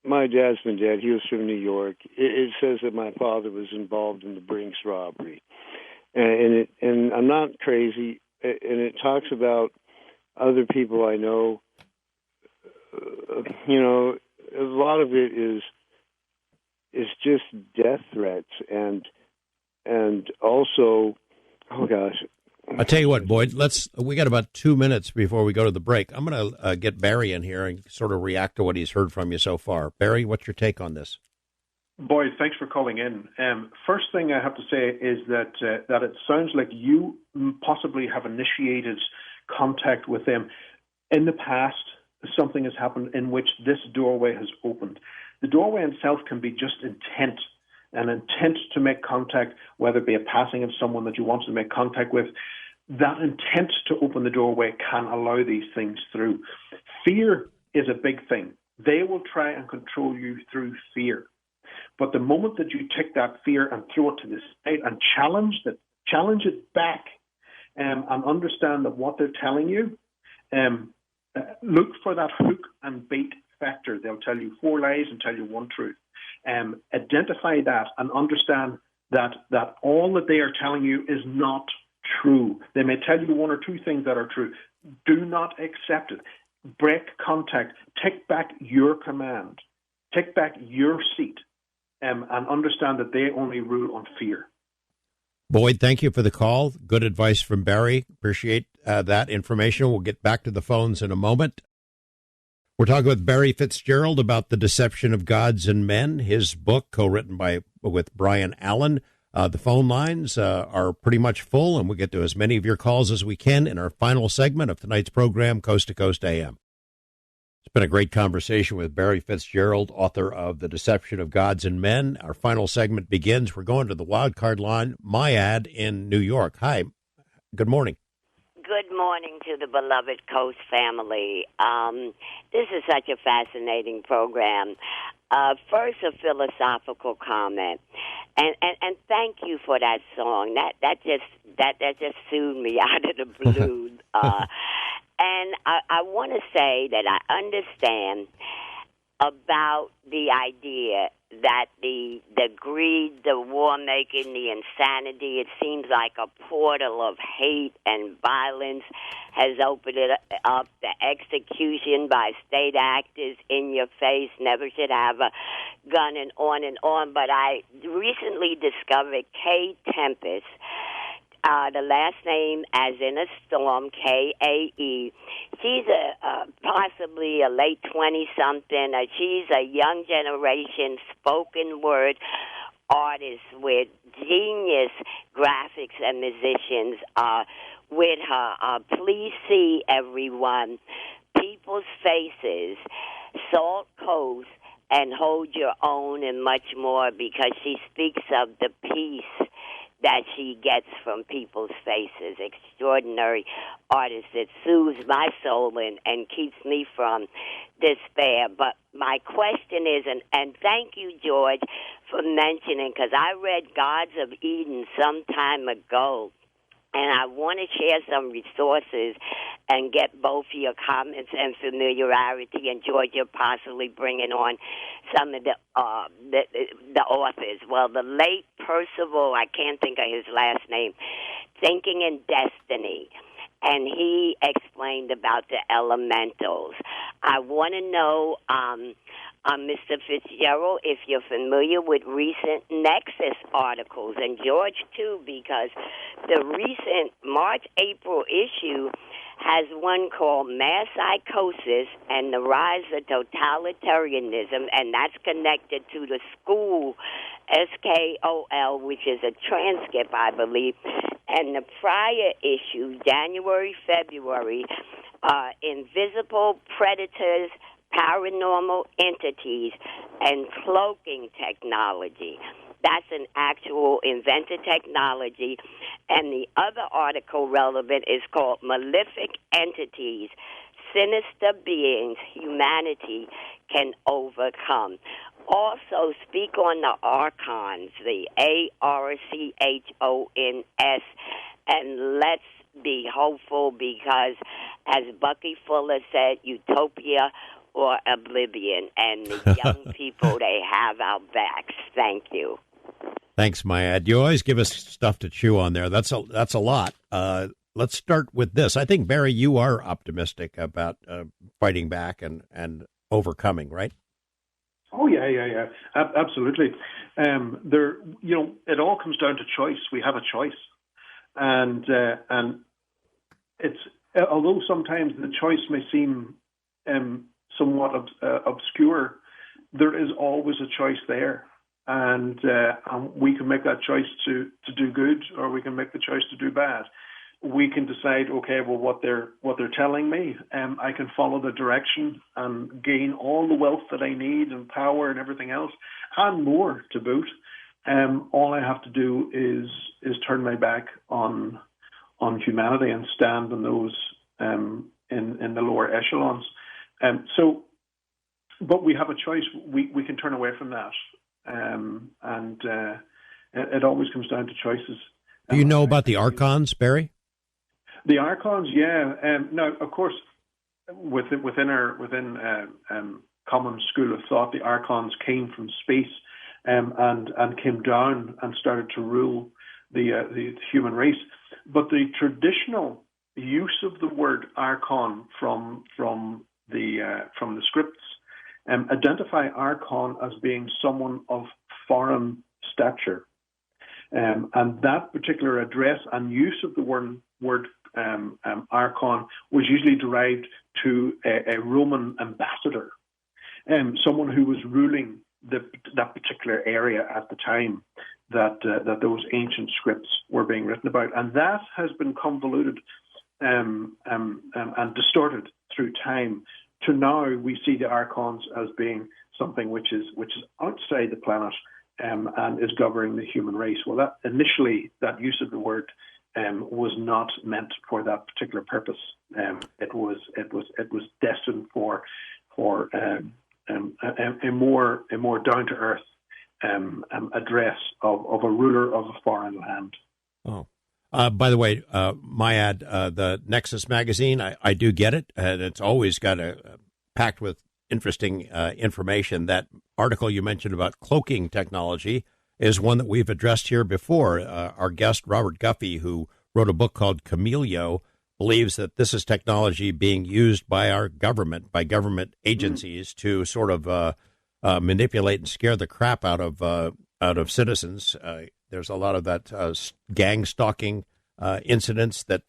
my dad's been dead. He was from New York. It says that my father was involved in the Brinks robbery, and I'm not crazy. And it talks about other people I know. A lot of it is just death threats and also, oh gosh. I'll tell you what, Boyd, we got about 2 minutes before we go to the break. I'm going to get Barry in here and sort of react to what he's heard from you so far. Barry, what's your take on this? Boyd, thanks for calling in. First thing I have to say is that it sounds like you possibly have initiated contact with them. In the past, something has happened in which this doorway has opened. The doorway itself can be just intent, an intent to make contact, whether it be a passing of someone that you want to make contact with. That intent to open the doorway can allow these things through. Fear is a big thing. They will try and control you through fear. But the moment that you take that fear and throw it to the side and challenge it back, and understand that what they're telling you look for that hook and bait factor. They'll tell you 4 lies and tell you 1 truth. Identify that and understand that all that they are telling you is not true. They may tell you 1 or 2 things that are true. Do not accept it. Break contact. Take back your command. Take back your seat, and understand that they only rule on fear. Boyd, thank you for the call. Good advice from Barry. Appreciate that information. We'll get back to the phones in a moment. We're talking with Barry Fitgerald about The Deception of Gods and Men, his book, co-written with Brian Allen. The phone lines are pretty much full, and we'll get to as many of your calls as we can in our final segment of tonight's program, Coast to Coast AM. It's been a great conversation with Barry Fitgerald, author of The Deception of Gods and Men. Our final segment begins. We're going to the wildcard line, Myad in New York. Hi. Good morning. Good morning to the beloved Coast family. This is such a fascinating program. First, a philosophical comment, and thank you for that song. That just soothed me out of the blue. And I want to say that I understand about the idea that the greed, the war-making, the insanity, it seems like a portal of hate and violence has opened it up. The execution by state actors in your face, never should have a gun, and on and on. But I recently discovered Kay Tempest, the last name as in a storm, K-A-E. She's possibly a late 20-something. She's a young generation spoken word artist with genius graphics and musicians with her. Please see, everyone, People's Faces, Salt Coast, and Hold Your Own, and much more, because she speaks of the peace that she gets from People's Faces. Extraordinary artist that soothes my soul and keeps me from despair. But my question is, and thank you, George, for mentioning, because I read Gods of Eden some time ago, and I want to share some resources and get both your comments and familiarity, and George, you're possibly bringing on some of the authors. Well, the late Percival, I can't think of his last name, Thinking in Destiny, and he explained about the elementals. I want to know, Mr. Fitzgerald, if you're familiar with recent Nexus articles, and George, too, because the recent March-April issue has one called Mass Psychosis and the Rise of Totalitarianism, and that's connected to the school, SKOL, which is a transcript, I believe. And the prior issue, January, February, Invisible Predators, Paranormal Entities, and Cloaking Technology. That's an actual invented technology. And the other article relevant is called Malefic Entities, Sinister Beings Humanity Can Overcome. Also, speak on the archons, the ARCHONS, and let's be hopeful, because, as Bucky Fuller said, utopia or oblivion, and the young people, they have our backs. Thank you. Thanks, Myad. You always give us stuff to chew on there. That's a lot. Let's start with this. I think, Barry, you are optimistic about fighting back and overcoming, right? Oh, yeah. Absolutely. It all comes down to choice. We have a choice. And it's, although sometimes the choice may seem somewhat obscure, there is always a choice there. And we can make that choice to do good, or we can make the choice to do bad. We can decide, okay, well, what they're telling me, I can follow the direction and gain all the wealth that I need and power and everything else, and more to boot. All I have to do is turn my back on humanity and stand on those in the lower echelons. But we have a choice. We can turn away from that. It always comes down to choices. Do you know about the archons, Barry? The archons, yeah. Now, of course, within common school of thought, the archons came from space and came down and started to rule the human race. But the traditional use of the word archon from the scripts identify archon as being someone of foreign stature, and that particular address and use of the word archon was usually derived to a Roman ambassador, someone who was ruling that particular area at the time that those ancient scripts were being written about, and that has been convoluted and distorted through time. To now, we see the archons as being something which is outside the planet and is governing the human race. Well, that initially that use of the word was not meant for that particular purpose. It was destined for a more down to earth address of a ruler of a foreign land. Oh. By the way, my ad, the Nexus magazine, I do get it, and it's always got packed with interesting information. That article you mentioned about cloaking technology is one that we've addressed here before. Our guest, Robert Guffey, who wrote a book called Camelio, believes that this is technology being used by our government, by government agencies, to sort of manipulate and scare the crap out of citizens. There's a lot of that gang stalking incidents that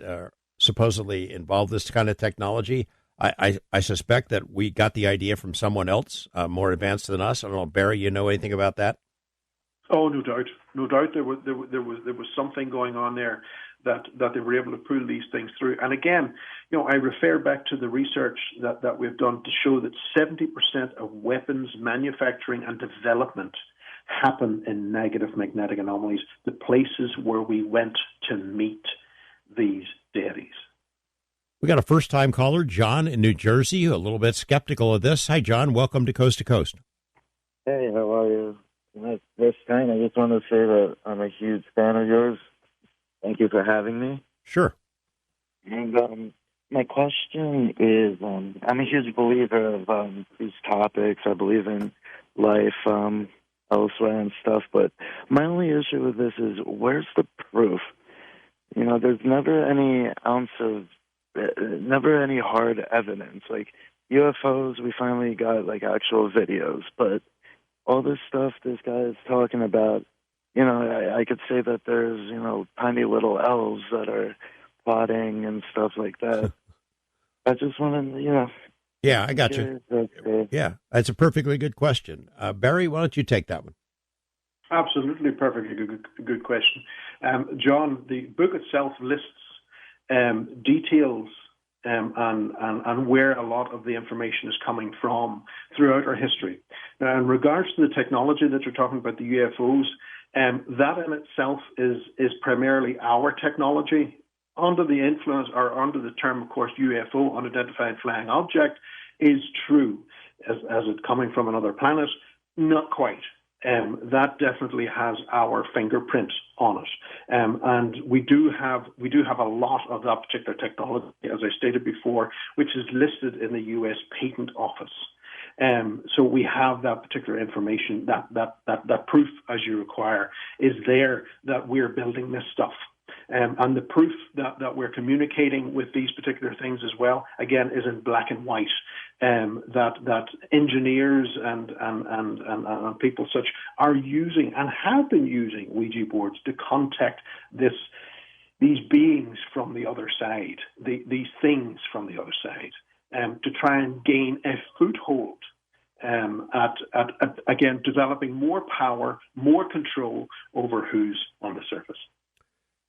supposedly involve this kind of technology. I suspect that we got the idea from someone else more advanced than us. I don't know, Barry, you know anything about that? Oh, no doubt. No doubt there was something going on there that they were able to pull these things through. And again, I refer back to the research that we've done to show that 70% of weapons manufacturing and development happen in negative magnetic anomalies, the places where we went to meet these deities. We got a first-time caller, John in New Jersey, a little bit skeptical of this. Hi, John. Welcome to Coast to Coast. Hey, how are you? This time, I just want to say that I'm a huge fan of yours. Thank you for having me. Sure. And my question is, I'm a huge believer of these topics. I believe in life elsewhere and stuff, but my only issue with this is, where's the proof? There's never any never any hard evidence. Like UFOs, we finally got like actual videos, but all this stuff this guy is talking about, I could say that there's, tiny little elves that are plotting and stuff like that. I just want to, Yeah, I got you. Yeah, that's a perfectly good question. Barry, why don't you take that one? Absolutely, perfectly good question. John, the book itself lists details and where a lot of the information is coming from throughout our history. Now, in regards to the technology that you're talking about, the UFOs, that in itself is primarily our technology. Under the influence, or under the term, of course, UFO, unidentified flying object, is true as it coming from another planet. Not quite. That definitely has our fingerprint on it, and we do have a lot of that particular technology, as I stated before, which is listed in the U.S. Patent Office. So we have that particular information, that proof, as you require, is there that we're building this stuff. And the proof that we're communicating with these particular things as well, again, is in black and white. That engineers and people such are using and have been using Ouija boards to contact these beings from the other side, these things from the other side, to try and gain a foothold at again, developing more power, more control over who's on the surface.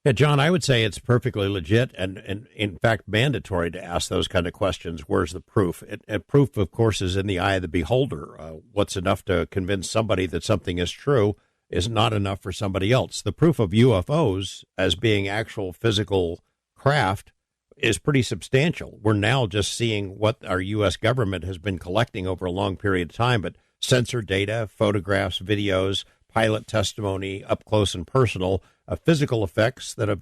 Yeah, John, I would say it's perfectly legit and in fact, mandatory to ask those kind of questions. Where's the proof? And proof, of course, is in the eye of the beholder. What's enough to convince somebody that something is true is not enough for somebody else. The proof of UFOs as being actual physical craft is pretty substantial. We're now just seeing what our U.S. government has been collecting over a long period of time, but sensor data, photographs, videos, pilot testimony, up close and personal, physical effects that have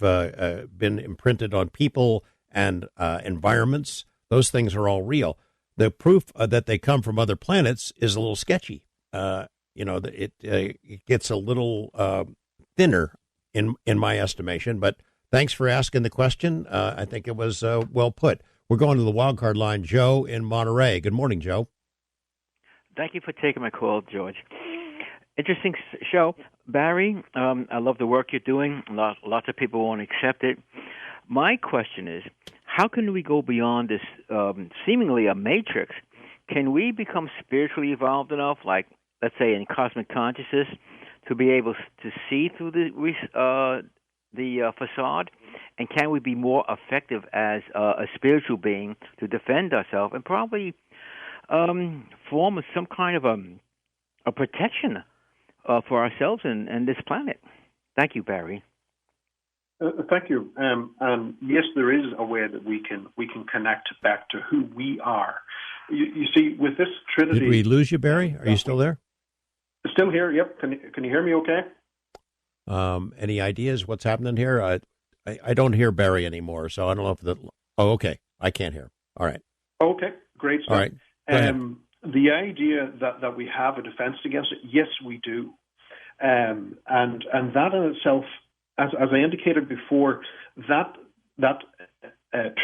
been imprinted on people and environments, those things are all real. The proof that they come from other planets is a little sketchy. It gets a little thinner in my estimation. But thanks for asking the question. I think it was well put. We're going to the wild card line. Joe in Monterey. Good morning, Joe. Thank you for taking my call, George. Interesting show. Barry, I love the work you're doing. Lots of people won't accept it. My question is, how can we go beyond this seemingly a matrix? Can we become spiritually evolved enough, like, let's say, in cosmic consciousness, to be able to see through the facade? And can we be more effective as a spiritual being to defend ourselves and probably form some kind of a protection for ourselves and this planet? Thank you, Barry. Thank you. And yes, there is a way that we can connect back to who we are. You see, with this Trinity. Did we lose you, Barry? Are you still there? Still here. Yep. Can you hear me? Okay. Any ideas what's happening here? I don't hear Barry anymore, so I don't know if Oh, okay. I can't hear. All right. Okay. Great stuff. All right. Go ahead. The idea that we have a defense against it, yes, we do. And that in itself, as I indicated before, that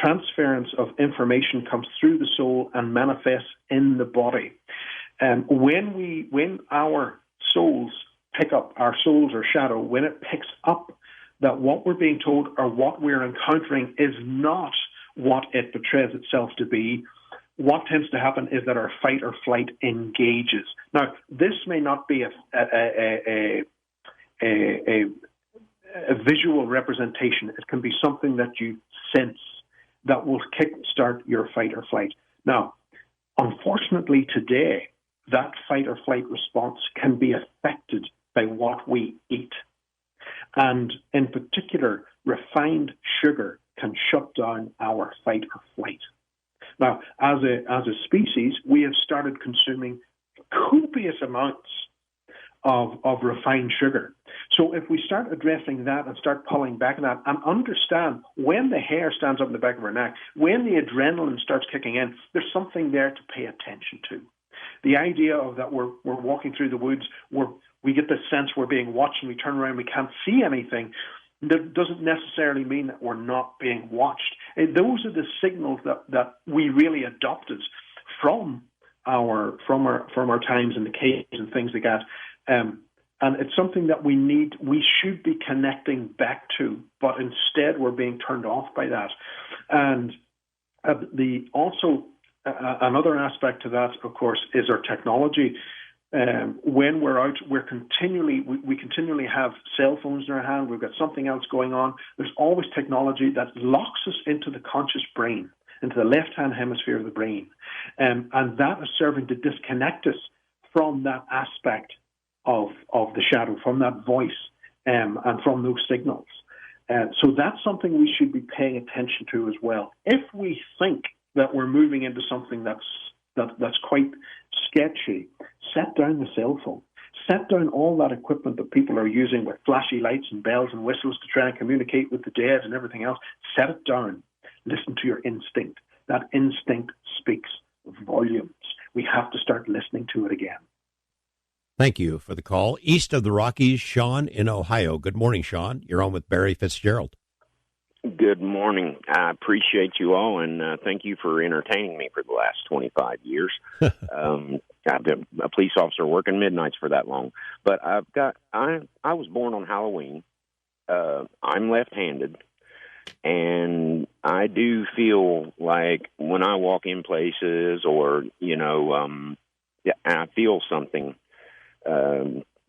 transference of information comes through the soul and manifests in the body. When our souls pick up, our souls or shadow, when it picks up that what we're being told or what we're encountering is not what it portrays itself to be, what tends to happen is that our fight or flight engages. Now, this may not be a visual representation. It can be something that you sense that will kickstart your fight or flight. Now, unfortunately today, that fight or flight response can be affected by what we eat. And in particular, refined sugar can shut down our fight or flight. Now, as a species, we have started consuming copious amounts of refined sugar. So if we start addressing that and start pulling back on that and understand when the hair stands up in the back of our neck, when the adrenaline starts kicking in, there's something there to pay attention to. The idea of that we're walking through the woods, we get the sense we're being watched and we turn around, we can't see anything. That doesn't necessarily mean that we're not being watched. Those are the signals that we really adopted from our times in the caves and things like that. And it's something that we should be connecting back to, but instead we're being turned off by that. And another aspect to that, of course, is our technology. When we're out, we continually have cell phones in our hand. We've got something else going on. There's always technology that locks us into the conscious brain, into the left-hand hemisphere of the brain. And that is serving to disconnect us from that aspect of the shadow, from that voice, and from those signals. So that's something we should be paying attention to as well. If we think that we're moving into something that's quite sketchy, set down the cell phone. Set down all that equipment that people are using with flashy lights and bells and whistles to try and communicate with the dead and everything else. Set it down. Listen to your instinct. That instinct speaks volumes. We have to start listening to it again. Thank you for the call. East of the Rockies, Sean in Ohio. Good morning, Sean. You're on with Barry Fitgerald. Good morning. I appreciate you all, and thank you for entertaining me for the last 25 years. I've been a police officer working midnights for that long. But I was born on Halloween. I'm left-handed, and I do feel like when I walk in places or, I feel something,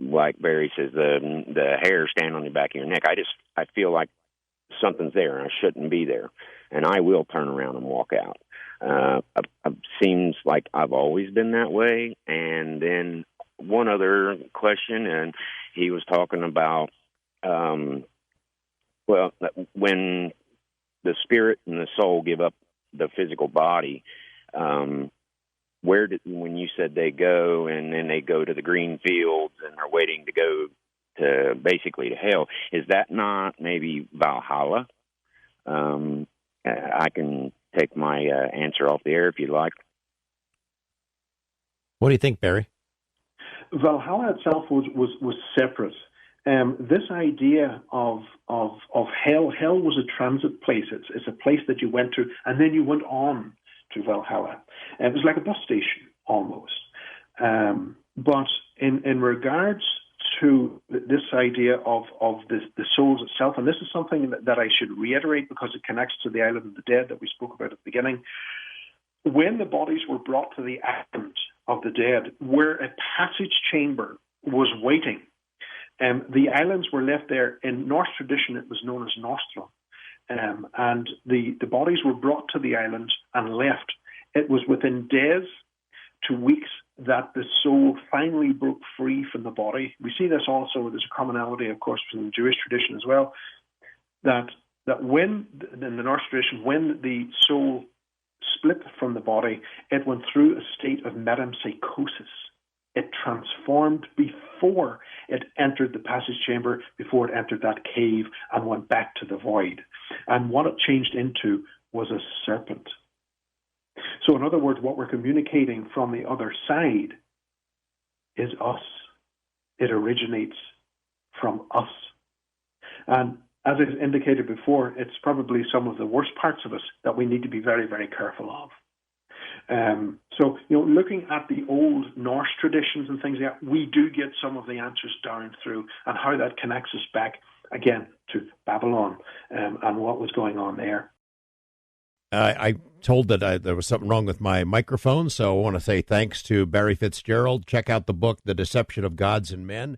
like Barry says, the hair stand on the back of your neck. I feel like something's there, and I shouldn't be there, and I will turn around and walk out. It seems like I've always been that way. And then one other question, and he was talking about, when the spirit and the soul give up the physical body, when you said they go and then they go to the green fields and are waiting to go to basically to hell, is that not maybe Valhalla? I can take my answer off the air if you'd like. What do you think, Barry? Valhalla itself was separate. This idea of hell was a transit place. It's a place that you went to, and then you went on to Valhalla. It was like a bus station almost. But in regards to this idea of the souls itself, and this is something that I should reiterate because it connects to the island of the dead that we spoke about at the beginning. When the bodies were brought to the island of the dead, where a passage chamber was waiting, the islands were left there. In Norse tradition, it was known as Nostrum. And the bodies were brought to the island and left. It was within days to weeks that the soul finally broke free from the body. We see this also, there's a commonality, of course, from the Jewish tradition as well, that when, in the Norse tradition, when the soul split from the body, it went through a state of metempsychosis. It transformed before it entered the passage chamber, before it entered that cave and went back to the void. And what it changed into was a serpent. So in other words, what we're communicating from the other side is us. It originates from us. And as I indicated before, it's probably some of the worst parts of us that we need to be very, very careful of. So, looking at the old Norse traditions and things like that, we do get some of the answers down through and how that connects us back, again, to Babylon and what was going on there. I told that there was something wrong with my microphone, so I want to say thanks to Barry Fitgerald. Check out the book, The Deception of Gods and Men.